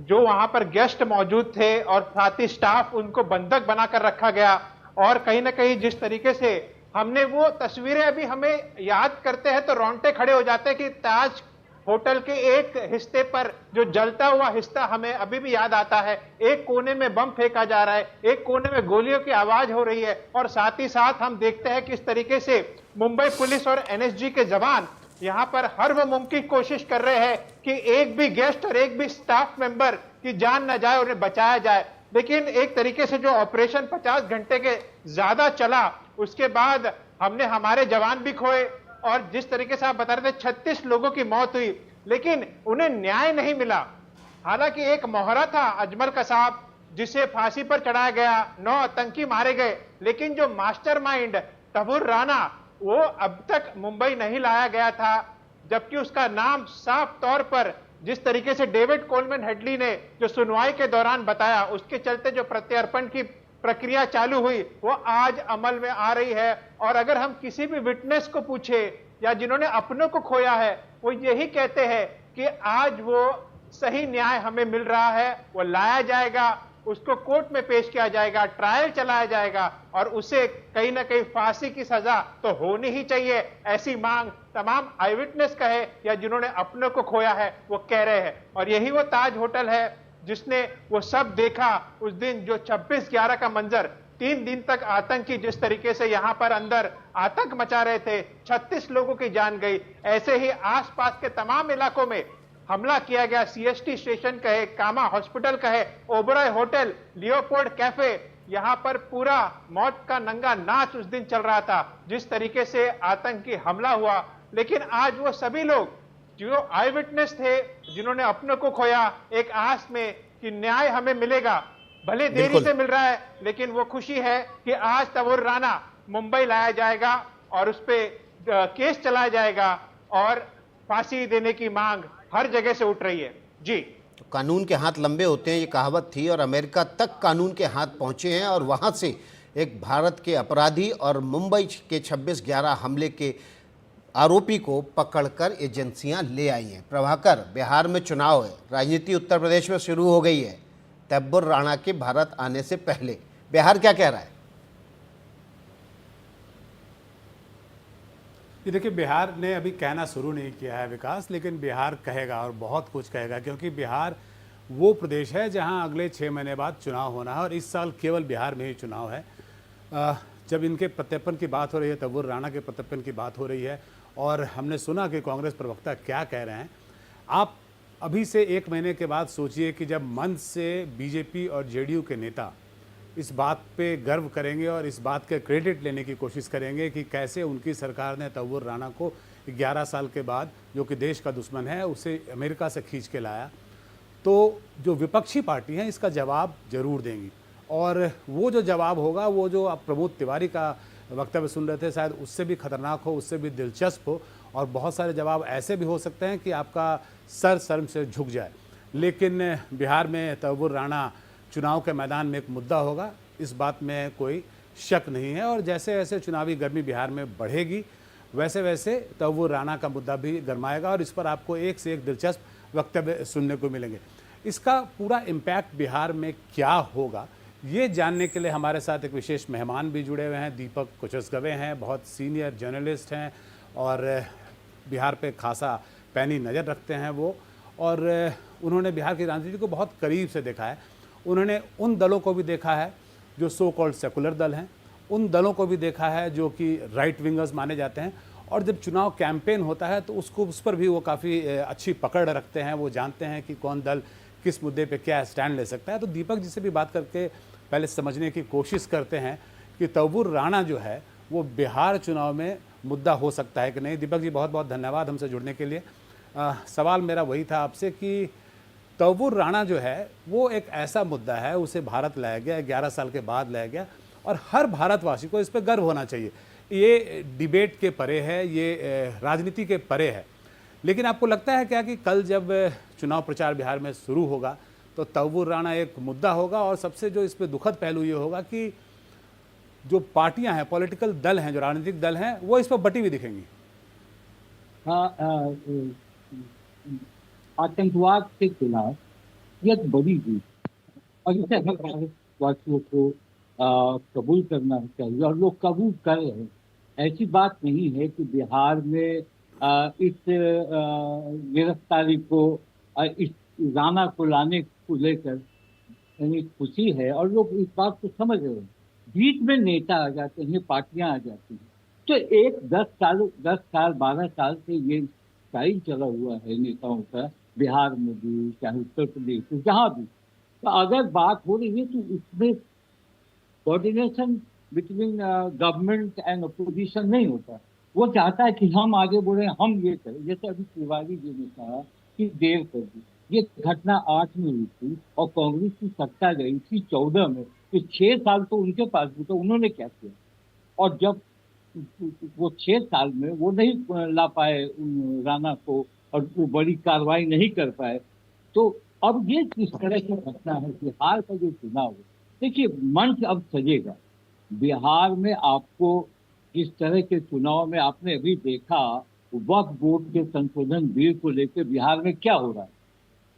जो वहां पर गेस्ट मौजूद थे और साथ ही स्टाफ, उनको बंधक बनाकर रखा गया। और कहीं ना कहीं जिस तरीके से हमने वो तस्वीरें अभी हमें याद करते हैं तो रोंगटे खड़े हो जाते हैं कि ताज होटल के एक हिस्से पर जो जलता हुआ हिस्सा हमें अभी भी याद आता है। एक कोने में बम फेंका जा रहा है, एक कोने में गोलियों की आवाज हो रही है, और साथ ही साथ हम देखते हैं किस तरीके से मुंबई पुलिस और एनएसजी के जवान यहां पर हर वो मुमकिन कोशिश कर रहे हैं कि एक भी गेस्ट और एक भी स्टाफ मेंबर की जान न जाए, उन्हें बचाया जाए। लेकिन एक तरीके से जो ऑपरेशन 50 घंटे के ज्यादा चला, उसके बाद हमने हमारे जवान भी खोए, और जिस तरीके से आप बता रहे थे 36 लोगों की मौत हुई, लेकिन उन्हें न्याय नहीं मिला। हालांकि एक मोहरा था अजमल कसाब, जिसे फांसी पर चढ़ाया गया, 9 आतंकी मारे गए, लेकिन जो मास्टरमाइंड तबूर राना, वो अब तक मुंबई नहीं लाया गया था, जबकि उसका नाम साफ तौर पर, जिस तरीके से डेविड कोलमैन हेडली ने जो सुनवाई के दौरान बताया, उसके चलते जो प्रत्यर्पण की प्रक्रिया चालू हुई वो आज अमल में आ रही है। और अगर हम किसी भी विटनेस को पूछे या जिन्होंने अपनों को खोया है, वो यही कहते हैं कि आज वो सही न्याय हमें मिल रहा है, वो लाया जाएगा, उसको कोर्ट में पेश किया जाएगा, ट्रायल चलाया जाएगा, और उसे कहीं ना कहीं फांसी की सजा तो होनी ही चाहिए। ऐसी मांग तमाम आई विटनेस कहे या जिन्होंने अपनों को खोया है वो कह रहे हैं। और यही वो ताज होटल है जिसने वो सब देखा उस दिन, जो 26/11 का मंजर, 3 दिन तक आतंकी जिस तरीके से यहां पर अंदर आतंक मचा रहे थे, 36 लोगों की जान गई। ऐसे ही आसपास के तमाम इलाकों में हमला किया गया, सीएसटी स्टेशन कहे, कामा हॉस्पिटल कहे, ओबराय होटल, लियोपोल्ड कैफे, यहां पर पूरा मौत का नंगा नाच उस दिन चल रहा था जिस तरीके से आतंकी हमला हुआ। लेकिन आज वो सभी लोग जो आई विटनेस थे, जिन्होंने अपनों को खोया, एक आस में कि न्याय हमें मिलेगा, भले देरी से मिल रहा है, लेकिन वो खुशी है कि आज तबूर राना मुंबई लाया जाएगा और उस पर केस चलाया जाएगा और फांसी देने की मांग हर जगह से उठ रही है। जी, तो कानून के हाथ लंबे होते हैं, ये कहावत थी, और अमेरिका तक कानून के हाथ पहुंचे हैं और वहां से एक भारत के अपराधी और मुंबई के 26/11 हमले के आरोपी को पकड़कर एजेंसियां ले आई हैं। प्रभाकर, बिहार में चुनाव है, राजनीति उत्तर प्रदेश में शुरू हो गई है तब्बुर राणा के भारत आने से पहले, बिहार क्या कह रहा है? ये देखिए, बिहार ने अभी कहना शुरू नहीं किया है विकास, लेकिन बिहार कहेगा और बहुत कुछ कहेगा, क्योंकि बिहार वो प्रदेश है जहां अगले 6 महीने बाद चुनाव होना है और इस साल केवल बिहार में ही चुनाव है। जब इनके प्रत्यर्पण की बात हो रही है, तब्बुर राणा के प्रत्यर्पण की बात हो रही है, और हमने सुना कि कांग्रेस प्रवक्ता क्या कह रहे हैं। आप अभी से 1 महीने के बाद सोचिए कि जब मंच से बीजेपी और जेडीयू के नेता इस बात पे गर्व करेंगे और इस बात के क्रेडिट लेने की कोशिश करेंगे कि कैसे उनकी सरकार ने तब्बुर राणा को 11 साल के बाद, जो कि देश का दुश्मन है, उसे अमेरिका से खींच के लाया, तो जो विपक्षी पार्टी हैं इसका जवाब जरूर देंगी। और वो जो जवाब होगा, वो जो आप प्रमोद तिवारी का वक्तव्य सुन रहे थे, शायद उससे भी खतरनाक हो, उससे भी दिलचस्प हो, और बहुत सारे जवाब ऐसे भी हो सकते हैं कि आपका सर शर्म से झुक जाए। लेकिन बिहार में तब्बुर राणा चुनाव के मैदान में एक मुद्दा होगा, इस बात में कोई शक नहीं है। और जैसे जैसे चुनावी गर्मी बिहार में बढ़ेगी, वैसे वैसे तब्बुर राणा का मुद्दा भी गरमाएगा और इस पर आपको एक से एक दिलचस्प वक्तव्य सुनने को मिलेंगे। इसका पूरा इम्पैक्ट बिहार में क्या होगा, ये जानने के लिए हमारे साथ एक विशेष मेहमान भी जुड़े हुए हैं। दीपक कुचसगवे हैं, बहुत सीनियर जर्नलिस्ट हैं और बिहार पे खासा पैनी नज़र रखते हैं वो, और उन्होंने बिहार की राजनीति को बहुत करीब से देखा है। उन्होंने उन दलों को भी देखा है जो सो कॉल्ड सेकुलर दल हैं, उन दलों को भी देखा है जो कि राइट विंगर्स माने जाते हैं, और जब चुनाव कैंपेन होता है तो उस पर भी वो काफ़ी अच्छी पकड़ रखते हैं। वो जानते हैं कि कौन दल किस मुद्दे पे क्या स्टैंड ले सकता है। तो दीपक जी से भी बात करके पहले समझने की कोशिश करते हैं कि तब्बुर राणा जो है वो बिहार चुनाव में मुद्दा हो सकता है कि नहीं। दीपक जी, बहुत बहुत धन्यवाद हमसे जुड़ने के लिए। सवाल मेरा वही था आपसे कि तब्बुर राणा जो है वो एक ऐसा मुद्दा है, उसे भारत लाया गया, 11 साल के बाद लाया गया, और हर भारतवासी को इस पर गर्व होना चाहिए। ये डिबेट के परे है, ये राजनीति के परे है। लेकिन आपको लगता है क्या कि कल जब चुनाव प्रचार बिहार में शुरू होगा तो तब्बुर राणा एक मुद्दा होगा, और सबसे जो इस पर दुखद पहलू ये होगा कि जो पार्टियां हैं, पॉलिटिकल दल हैं, जो राजनीतिक दल हैं, वो इस पर बटी हुई दिखेंगी। आतंकवाद के खिलाफ यह बड़ी जीत, और इसे हर भारतवासियों को कबूल करना चाहिए, और लोग कबूल कर रहे हैं। ऐसी बात नहीं है कि बिहार में इस गिरफ्तारी को, इस राणा को लाने को लेकर यानी खुशी है, और लोग इस बात को समझ रहे हैं। बीच में नेता आ जाते हैं, पार्टियां आ जाती हैं, तो एक 10 साल 12 साल से ये स्टाइल चला हुआ है नेताओं का, बिहार में भी, चाहे उत्तर प्रदेश में, जहाँ भी। तो अगर बात हो रही है तो उसमें coordination between government and opposition नहीं होता। वो चाहता है कि हम आगे बढ़े, हम ये करें। जैसे अभी तिवारी जी ने कहा कि देर कर दी, ये घटना 8 में हुई थी और कांग्रेस की सत्ता गई थी 14 में, तो 6 साल तो उनके पास भी, तो उन्होंने क्या किया? और जब वो 6 साल में वो नहीं ला पाए राणा को और वो बड़ी कार्रवाई नहीं कर पाए, तो अब ये किस तरह की घटना है? बिहार का जो चुनाव है, देखिए मंच अब सजेगा। बिहार में आपको इस तरह के चुनाव में आपने अभी देखा वक्फ बोर्ड के संशोधन बिल को लेकर बिहार में क्या हो रहा है,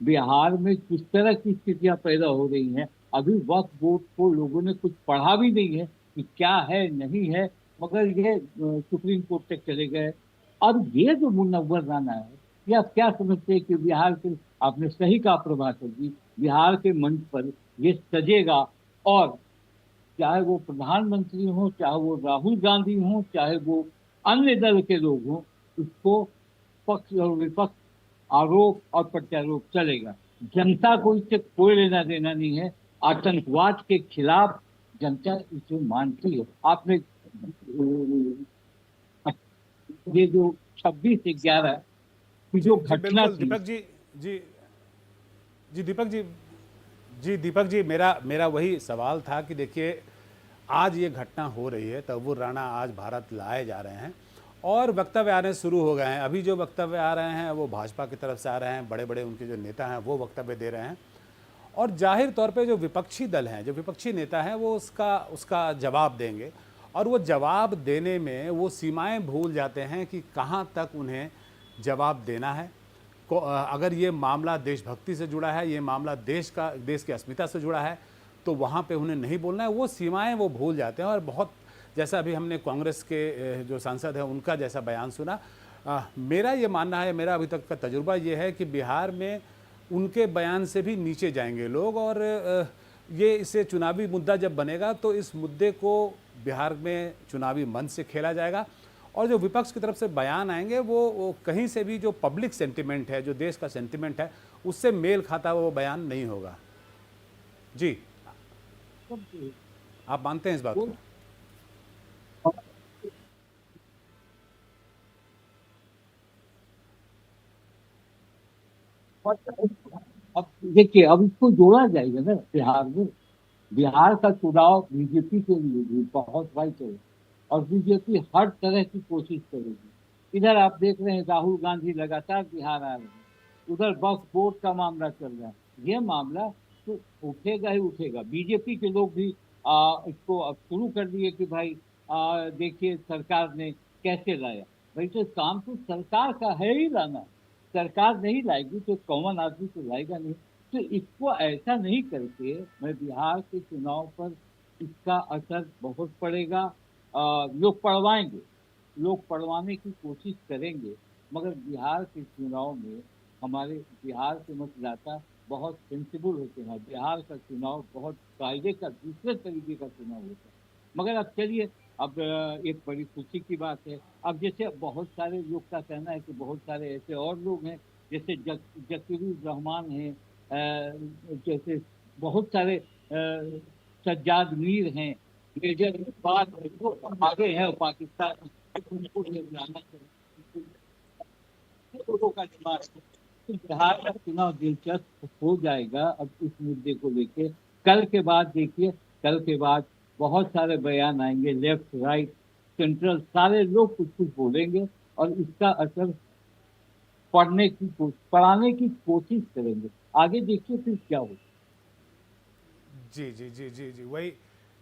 बिहार में किस तरह की स्थितियां पैदा हो रही हैं। अभी वक्फ बोर्ड को लोगों ने कुछ पढ़ा भी नहीं है कि क्या है नहीं है, मगर ये सुप्रीम कोर्ट तक चले गए। अब ये जो मुनव्वर राणा है, ये आप क्या समझते हैं कि बिहार के, आपने सही कहा प्रभाकर जी, बिहार के मंच पर ये सजेगा और चाहे वो प्रधानमंत्री हो, चाहे वो राहुल गांधी हो, चाहे वो अन्य दल के लोग हों, उसको पक्ष और विपक्ष, आरोप और प्रत्यारोप चलेगा। जनता को इससे कोई लेना देना नहीं है। आतंकवाद के खिलाफ जनता इसे मानती है। आपने ये जो 26/11 की जो घटना बिल्कुल थी, दीपक जी, दीपक जी, मेरा वही सवाल था कि देखिए आज ये घटना हो रही है, तब्बूर राणा आज भारत लाए जा रहे हैं और वक्तव्य आने शुरू हो गए हैं। अभी जो वक्तव्य आ रहे हैं वो भाजपा की तरफ से आ रहे हैं, बड़े बड़े उनके जो नेता हैं वो वक्तव्य दे रहे हैं और जाहिर तौर पे जो विपक्षी दल हैं, जो विपक्षी नेता हैं, वो उसका जवाब देंगे और वो जवाब देने में वो सीमाएं भूल जाते हैं कि कहाँ तक उन्हें जवाब देना है। अगर ये मामला देशभक्ति से जुड़ा है, ये मामला देश की अस्मिता से जुड़ा है, तो वहाँ पे उन्हें नहीं बोलना है। वो सीमाएं वो भूल जाते हैं और बहुत, जैसा अभी हमने कांग्रेस के जो सांसद हैं उनका जैसा बयान सुना, मेरा ये मानना है, मेरा अभी तक का तजुर्बा ये है कि बिहार में उनके बयान से भी नीचे जाएंगे लोग और ये इसे चुनावी मुद्दा जब बनेगा तो इस मुद्दे को बिहार में चुनावी मंच से खेला जाएगा और जो विपक्ष की तरफ से बयान आएंगे वो कहीं से भी जो पब्लिक सेंटिमेंट है, जो देश का सेंटिमेंट है, उससे मेल खाता वो बयान नहीं होगा। जी, आप मानते हैं इस बात को? अब देखिए, अब इसको जोड़ा जाएगा ना बिहार में। बिहार का चुनाव बीजेपी के लिए भी बहुत वाइटल है और बीजेपी हर तरह की कोशिश करेगी। इधर आप देख रहे हैं राहुल गांधी लगातार बिहार आ रहे हैं, उधर वक्फ बोर्ड का मामला चल रहा है। ये मामला तो उठेगा ही उठेगा। बीजेपी के लोग भी इसको अब शुरू कर दिए कि भाई देखिए सरकार ने कैसे लाया। भाई तो काम तो सरकार का है ही लाना, सरकार नहीं लाएगी तो कॉमन आदमी तो लाएगा नहीं। तो इसको ऐसा नहीं करके मैं बिहार के चुनाव पर इसका असर बहुत पड़ेगा। लोग पढ़वाएंगे, लोग पढ़वाने की कोशिश करेंगे, मगर बिहार के चुनाव में हमारे बिहार के मतदाता बहुत सेंसिबल होते हैं। बिहार का चुनाव बहुत कायदे का दूसरे तरीके का चुनाव होता है। मगर अब चलिए, अब एक बड़ी खुशी की बात है, अब जैसे बहुत सारे लोग का कहना है कि बहुत सारे ऐसे और लोग हैं जैसे जकीरुर रहमान हैं, जैसे बहुत सारे सज्जाद मीर हैं, मेजर इकबाल है, जो आगे हैं पाकिस्तान उनको लोगों का दिमाग। तो बिहार का चुनाव दिलचस्प हो जाएगा अब इस मुद्दे को लेके। कल के बाद देखिए, कल के बाद बहुत सारे बयान आएंगे, लेफ्ट राइट सेंट्रल, सारे लोग कुछ कुछ बोलेंगे और इसका असर पढ़ाने की कोशिश करेंगे। आगे देखिए फिर क्या होगा। जी जी जी जी जी वही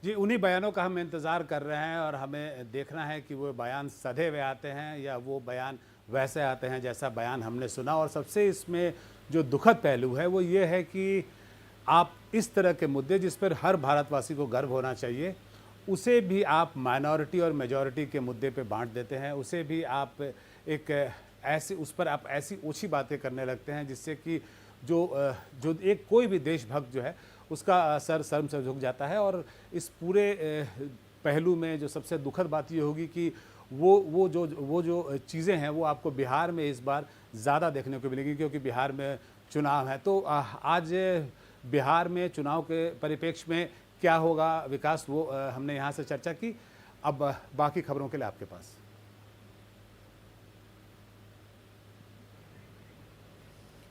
जी, उन्हीं बयानों का हम इंतज़ार कर रहे हैं और हमें देखना है कि वो बयान सधे हुए आते हैं या वो बयान वैसे आते हैं जैसा बयान हमने सुना। और सबसे इसमें जो दुखद पहलू है वो ये है कि आप इस तरह के मुद्दे जिस पर हर भारतवासी को गर्व होना चाहिए, उसे भी आप माइनॉरिटी और मेजॉरिटी के मुद्दे पे बांट देते हैं, उसे भी आप एक ऐसी, उस पर आप ऐसी ओछी बातें करने लगते हैं जिससे कि जो एक कोई भी देशभक्त जो है उसका सर शर्म से झुक जाता है। और इस पूरे पहलू में जो सबसे दुखद बात ये होगी कि वो जो चीज़ें हैं वो आपको बिहार में इस बार ज़्यादा देखने को मिलेगी, क्योंकि बिहार में चुनाव है। तो आज बिहार में चुनाव के परिप्रेक्ष्य में क्या होगा विकास, वो हमने यहाँ से चर्चा की। अब बाकी खबरों के लिए आपके पास।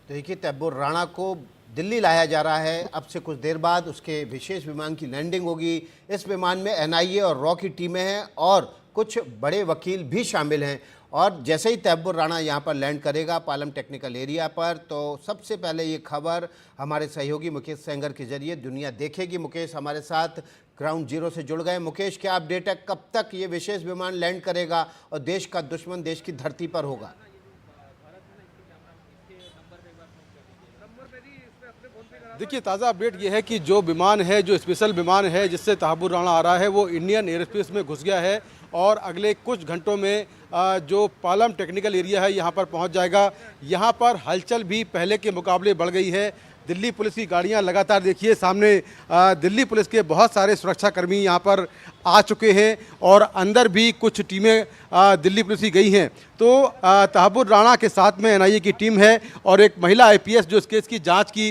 तो देखिए, तब्बुर राणा को दिल्ली लाया जा रहा है। अब से कुछ देर बाद उसके विशेष विमान की लैंडिंग होगी। इस विमान में एनआईए और रॉ की टीमें हैं और कुछ बड़े वकील भी शामिल हैं। और जैसे ही तब्बुर राणा यहाँ पर लैंड करेगा पालम टेक्निकल एरिया पर, तो सबसे पहले ये खबर हमारे सहयोगी मुकेश सेंगर के जरिए दुनिया देखेगी। मुकेश हमारे साथ ग्राउंड जीरो से जुड़ गए। मुकेश, क्या अपडेट है, कब तक ये विशेष विमान लैंड करेगा और देश का दुश्मन देश की धरती पर होगा? देखिए, ताज़ा अपडेट ये है कि जो विमान है, जो स्पेशल विमान है जिससे तहब्बुर राणा आ रहा है, वो इंडियन एयर स्पेस में घुस गया है और अगले कुछ घंटों में जो पालम टेक्निकल एरिया है यहाँ पर पहुँच जाएगा। यहाँ पर हलचल भी पहले के मुकाबले बढ़ गई है। दिल्ली पुलिस की गाड़ियाँ लगातार, देखिए सामने दिल्ली पुलिस के बहुत सारे सुरक्षाकर्मी यहाँ पर आ चुके हैं और अंदर भी कुछ टीमें दिल्ली पुलिस की गई हैं। तो तहब्बुर राणा के साथ में एनआईए की टीम है और एक महिला आईपीएस जो इस केस की जांच की,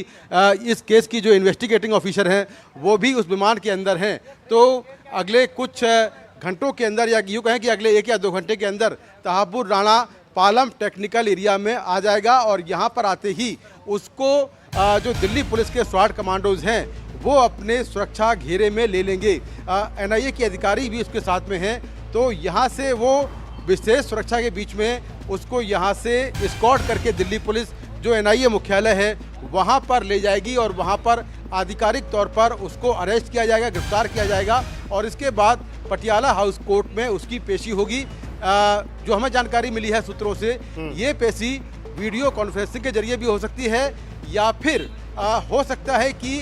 इस केस की जो इन्वेस्टिगेटिंग ऑफिसर हैं, वो भी उस विमान के अंदर हैं। तो अगले कुछ घंटों के अंदर, या यूँ कहें कि अगले 1 या 2 घंटे के अंदर तहब्बुर राणा पालम टेक्निकल एरिया में आ जाएगा और यहाँ पर आते ही उसको जो दिल्ली पुलिस के स्वाट कमांडोज हैं वो अपने सुरक्षा घेरे में ले लेंगे। एनआईए के अधिकारी भी उसके साथ में हैं, तो यहाँ से वो विशेष सुरक्षा के बीच में उसको यहाँ से एस्कॉर्ट करके दिल्ली पुलिस जो एनआईए मुख्यालय है वहाँ पर ले जाएगी और वहाँ पर आधिकारिक तौर पर उसको अरेस्ट किया जाएगा, गिरफ्तार किया जाएगा और इसके बाद पटियाला हाउस कोर्ट में उसकी पेशी होगी। जो हमें जानकारी मिली है सूत्रों से, ये पेशी वीडियो कॉन्फ्रेंसिंग के जरिए भी हो सकती है या फिर हो सकता है कि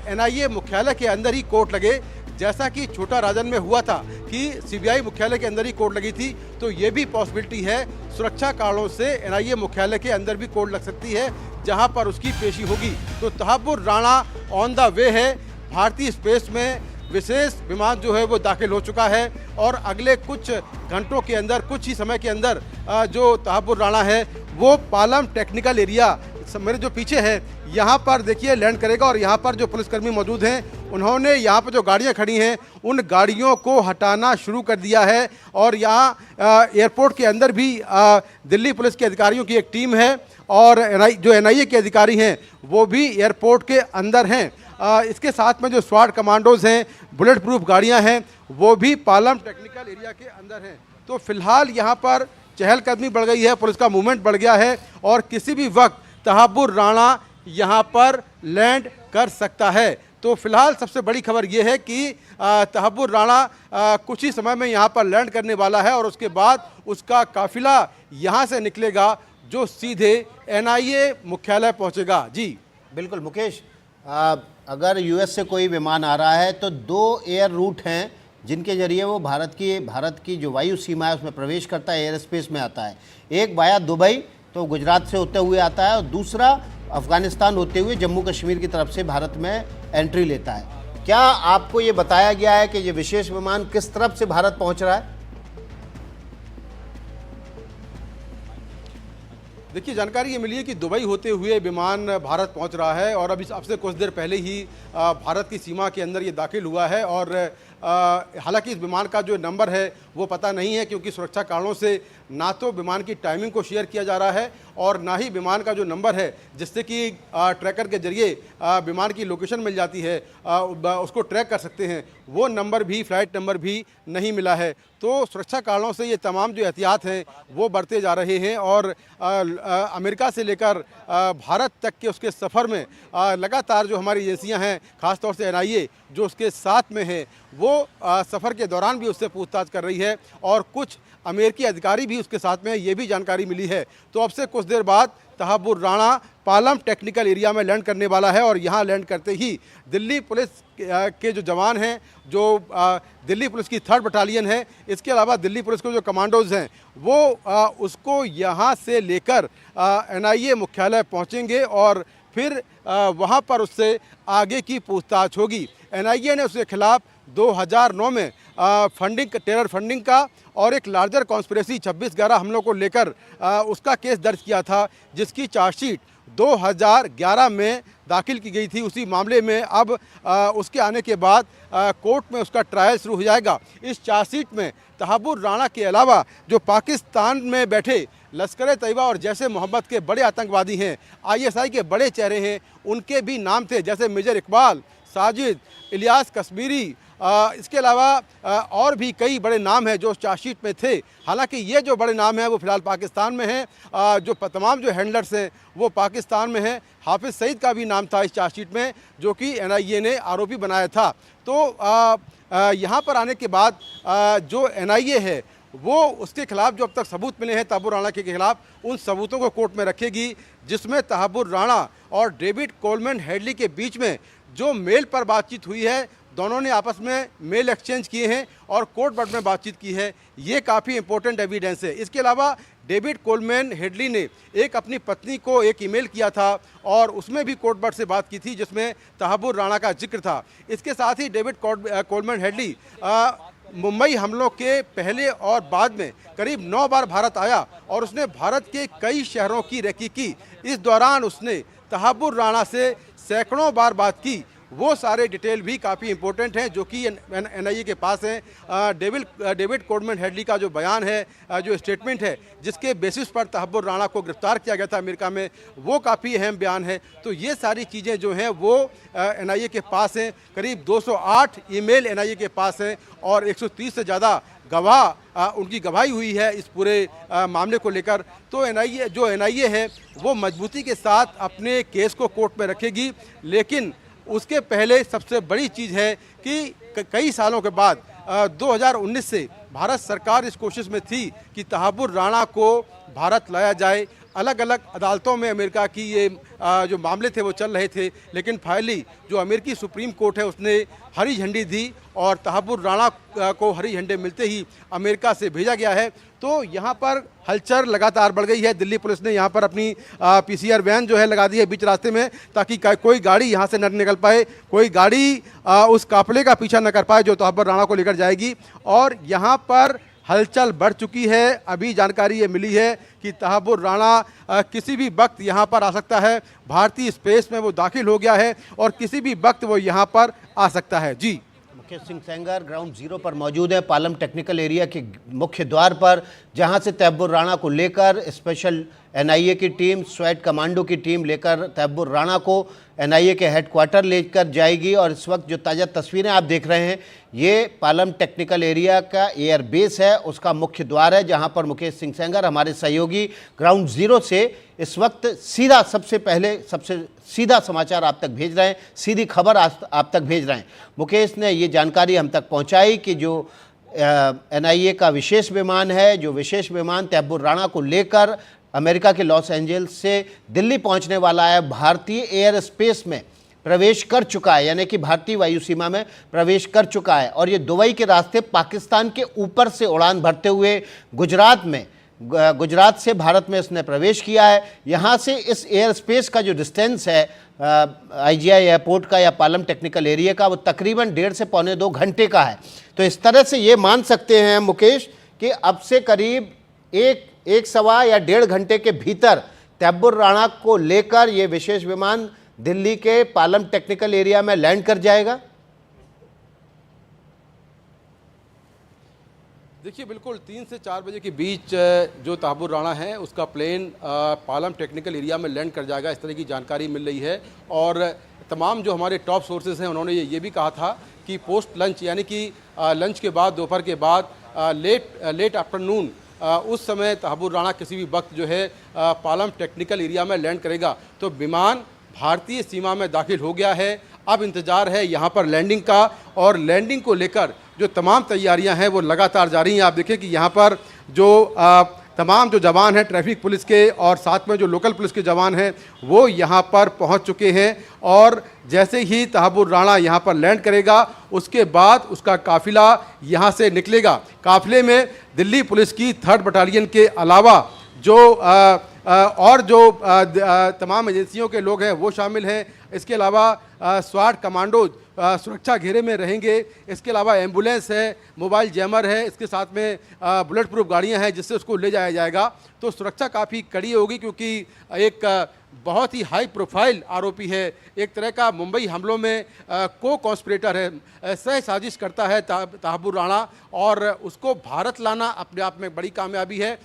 एनआईए मुख्यालय के अंदर ही कोर्ट लगे, जैसा कि छोटा राजन में हुआ था कि सीबीआई मुख्यालय के अंदर ही कोर्ट लगी थी। तो ये भी पॉसिबिलिटी है, सुरक्षा कारणों से एनआईए मुख्यालय के अंदर भी कोर्ट लग सकती है जहां पर उसकी पेशी होगी। तो तहब्बुर राणा ऑन द वे है। भारतीय स्पेस में विशेष विमान जो है वो दाखिल हो चुका है और अगले कुछ घंटों के अंदर, कुछ ही समय के अंदर जो तहब्बुर राणा है वो पालम टेक्निकल एरिया, मेरे जो पीछे है यहाँ पर देखिए लैंड करेगा और यहाँ पर जो पुलिसकर्मी मौजूद हैं उन्होंने यहाँ पर जो गाड़ियाँ खड़ी हैं उन गाड़ियों को हटाना शुरू कर दिया है और यहाँ एयरपोर्ट के अंदर भी दिल्ली पुलिस के अधिकारियों की एक टीम है और जो एनआईए के अधिकारी हैं वो भी एयरपोर्ट के अंदर हैं। इसके साथ में जो स्वाट कमांडोज हैं, बुलेट प्रूफ गाड़ियाँ हैं, वो भी पालम टेक्निकल एरिया के अंदर हैं। तो फिलहाल यहाँ पर चहलकदमी बढ़ गई है, पुलिस का मूवमेंट बढ़ गया है और किसी भी वक्त तहब्बुर राणा यहाँ पर लैंड कर सकता है। तो फिलहाल सबसे बड़ी खबर यह है कि तहब्बुर राणा कुछ ही समय में यहाँ पर लैंड करने वाला है और उसके बाद उसका काफिला यहाँ से निकलेगा जो सीधे एनआईए मुख्यालय पहुँचेगा। जी बिल्कुल मुकेश, अगर यूएस से कोई विमान आ रहा है तो 2 एयर रूट हैं जिनके जरिए वो भारत की जो वायु सीमा है उसमें प्रवेश करता है, एयर स्पेस में आता है। एक वाया दुबई, तो गुजरात से होते हुए आता है और दूसरा अफगानिस्तान होते हुए जम्मू कश्मीर की तरफ से भारत में एंट्री लेता है। क्या आपको ये बताया गया है कि ये विशेष विमान किस तरफ से भारत पहुंच रहा है? देखिए, जानकारी ये मिली है कि दुबई होते हुए विमान भारत पहुंच रहा है और अभी अब से कुछ देर पहले ही भारत की सीमा के अंदर ये दाखिल हुआ है और हालांकि इस विमान का जो नंबर है वो पता नहीं है क्योंकि सुरक्षा कारणों से ना तो विमान की टाइमिंग को शेयर किया जा रहा है और ना ही विमान का जो नंबर है जिससे कि ट्रैकर के जरिए विमान की लोकेशन मिल जाती है, उसको ट्रैक कर सकते हैं, वो नंबर भी, फ्लाइट नंबर भी नहीं मिला है। तो सुरक्षा कारणों से ये तमाम जो एहतियात हैं वो बढ़ते जा रहे हैं और अमेरिका से लेकर भारत तक के उसके सफ़र में लगातार जो हमारी एजेंसियां हैं, ख़ासतौर से एनआईए जो उसके साथ में है, वो सफ़र के दौरान भी उससे पूछताछ कर रही है और कुछ अमेरिकी अधिकारी भी उसके साथ में है, ये भी जानकारी मिली है। तो अब से कुछ देर बाद तहब्बुर राणा पालम टेक्निकल एरिया में लैंड करने वाला है और यहाँ लैंड करते ही दिल्ली पुलिस के जो जवान हैं, जो दिल्ली पुलिस की 3rd बटालियन है, इसके अलावा दिल्ली पुलिस के जो कमांडोज हैं वो उसको यहाँ से लेकर एनआईए मुख्यालय पहुँचेंगे और फिर वहाँ पर उससे आगे की पूछताछ होगी। एनआईए ने उसके खिलाफ 2009 में टेरर फंडिंग का और एक लार्जर कॉन्स्पिरेसी 26/11 हमलों को लेकर उसका केस दर्ज किया था जिसकी चार्जशीट 2011 में दाखिल की गई थी। उसी मामले में अब उसके आने के बाद कोर्ट में उसका ट्रायल शुरू हो जाएगा। इस चार्जशीट में तहाबुर राणा के अलावा जो पाकिस्तान में बैठे लश्कर तैयबा और जैसे मोहम्मद के बड़े आतंकवादी हैं, ISI के बड़े चेहरे हैं, उनके भी नाम थे, जैसे मेजर इकबाल, साजिद, इलियास कश्मीरी। इसके अलावा और भी कई बड़े नाम हैं जो चार्जशीट में थे। हालांकि ये जो बड़े नाम हैं वो फ़िलहाल पाकिस्तान में हैं। जो तमाम जो हैंडलर्स हैं वो पाकिस्तान में हैं। हाफिज़ सईद का भी नाम था इस चार्जशीट में, जो कि NIA ने आरोपी बनाया था। तो यहाँ पर आने के बाद जो NIA है वो उसके खिलाफ जो अब तक सबूत मिले हैं तहाबुर राणा के खिलाफ, उन सबूतों को कोर्ट में रखेगी, जिसमें तहाबुर राणा और डेविड कोलमैन हेडली के बीच में जो मेल पर बातचीत हुई है, दोनों ने आपस में मेल एक्सचेंज किए हैं और कोर्ट बर्ड में बातचीत की है, ये काफ़ी इंपॉर्टेंट एविडेंस है। इसके अलावा डेविड कोलमैन हेडली ने एक अपनी पत्नी को एक ईमेल किया था और उसमें भी कोर्ट बर्ड से बात की थी, जिसमें तहाबुर राणा का जिक्र था। इसके साथ ही डेविड कोलमैन हेडली मुंबई हमलों के पहले और बाद में करीब 9 बार भारत आया और उसने भारत के कई शहरों की रेकी की। इस दौरान उसने तहाबुर राणा से सैकड़ों बार बात की। वो सारे डिटेल भी काफ़ी इंपॉर्टेंट हैं जो कि NIA के पास हैं। डेविड कोलमैन हेडली का जो बयान है, जो स्टेटमेंट है जिसके बेसिस पर तहाबुर राणा को गिरफ्तार किया गया था अमेरिका में, वो काफ़ी अहम बयान है। तो ये सारी चीज़ें जो हैं वो NIA के पास हैं। करीब 208 ईमेल NIA के पास हैं और 130 से ज़्यादा गवाह उनकी गवाही हुई है इस पूरे मामले को लेकर। तो NIA है वो मजबूती के साथ अपने केस को कोर्ट में रखेगी, लेकिन उसके पहले सबसे बड़ी चीज़ है कि कई सालों के बाद 2019 से भारत सरकार इस कोशिश में थी कि तहाबुर राणा को भारत लाया जाए। अलग अलग अदालतों में अमेरिका की ये जो मामले थे वो चल रहे थे, लेकिन फाइनली जो अमेरिकी सुप्रीम कोर्ट है उसने हरी झंडी दी और तहाबुर राणा को हरी झंडे मिलते ही अमेरिका से भेजा गया है। तो यहाँ पर हलचल लगातार बढ़ गई है। दिल्ली पुलिस ने यहाँ पर अपनी PCR वैन जो है लगा दी है बीच रास्ते में, ताकि कोई गाड़ी यहाँ से न निकल पाए, कोई गाड़ी उस काफिले का पीछा न कर पाए जो तहाबुर राणा को लेकर जाएगी। और यहाँ पर हलचल बढ़ चुकी है। अभी जानकारी ये मिली है कि तहाबुर राणा किसी भी वक्त यहाँ पर आ सकता है। भारतीय स्पेस में वो दाखिल हो गया है और किसी भी वक्त वो यहाँ पर आ सकता है। जी, मुकेश सिंह सेंगर ग्राउंड जीरो पर मौजूद है, पालम टेक्निकल एरिया के मुख्य द्वार पर, जहां से तहाबुर राणा को लेकर स्पेशल NIA की टीम, स्वेट कमांडो की टीम लेकर तहाबुर राणा को NIA के हेडक्वार्टर लेकर जाएगी। और इस वक्त जो ताज़ा तस्वीरें आप देख रहे हैं, ये पालम टेक्निकल एरिया का एयर बेस है, उसका मुख्य द्वार है, जहां पर मुकेश सिंह सेंगर हमारे सहयोगी ग्राउंड जीरो से इस वक्त सीधा सबसे सीधा समाचार आप तक भेज रहे हैं, सीधी खबर आप तक भेज रहे हैं। मुकेश ने ये जानकारी हम तक पहुंचाई कि जो NIA का विशेष विमान है, जो विशेष विमान तहाबुर राणा को लेकर अमेरिका के लॉस एंजल्स से दिल्ली पहुंचने वाला है, भारतीय एयर स्पेस में प्रवेश कर चुका है, यानी कि भारतीय वायु सीमा में प्रवेश कर चुका है। और ये दुबई के रास्ते पाकिस्तान के ऊपर से उड़ान भरते हुए गुजरात से भारत में इसने प्रवेश किया है। यहाँ से इस एयर स्पेस का जो डिस्टेंस है IGI एयरपोर्ट का या पालम टेक्निकल एरिया का, वो तकरीबन 1.5 से पौने 2 घंटे का है। तो इस तरह से ये मान सकते हैं मुकेश कि अब से करीब एक सवा या 1.5 घंटे के भीतर तहाबुर राणा को लेकर ये विशेष विमान दिल्ली के पालम टेक्निकल एरिया में लैंड कर जाएगा। देखिए, बिल्कुल 3 से 4 बजे के बीच जो तहाबुर राणा है उसका प्लेन पालम टेक्निकल एरिया में लैंड कर जाएगा, इस तरह की जानकारी मिल रही है। और तमाम जो हमारे टॉप सोर्सेज हैं उन्होंने ये भी कहा था कि पोस्ट लंच, यानी कि लंच के बाद, दोपहर के बाद, लेट आफ्टरनून, उस समय तहाबुर राणा किसी भी वक्त जो है पालम टेक्निकल एरिया में लैंड करेगा। तो विमान भारतीय सीमा में दाखिल हो गया है। अब इंतज़ार है यहाँ पर लैंडिंग का, और लैंडिंग को लेकर जो तमाम तैयारियां हैं वो लगातार जारी हैं। आप देखिए कि यहाँ पर जो तमाम जो जवान हैं ट्रैफिक पुलिस के और साथ में जो लोकल पुलिस के जवान हैं वो यहाँ पर पहुँच चुके हैं। और जैसे ही तहाबुर राणा यहाँ पर लैंड करेगा उसके बाद उसका काफिला यहाँ से निकलेगा। काफिले में दिल्ली पुलिस की 3rd बटालियन के अलावा जो और जो तमाम एजेंसियों के लोग हैं वो शामिल हैं। इसके अलावा स्वाट कमांडो सुरक्षा घेरे में रहेंगे। इसके अलावा एम्बुलेंस है, मोबाइल जैमर है, इसके साथ में बुलेट प्रूफ गाड़ियां हैं जिससे उसको ले जाया जाएगा। तो सुरक्षा काफ़ी कड़ी होगी क्योंकि एक बहुत ही हाई प्रोफाइल आरोपी है, एक तरह का मुंबई हमलों में को कॉन्स्पिरेटर है, सह साजिश करता है तहव्वुर राणा, और उसको भारत लाना अपने आप में बड़ी कामयाबी है।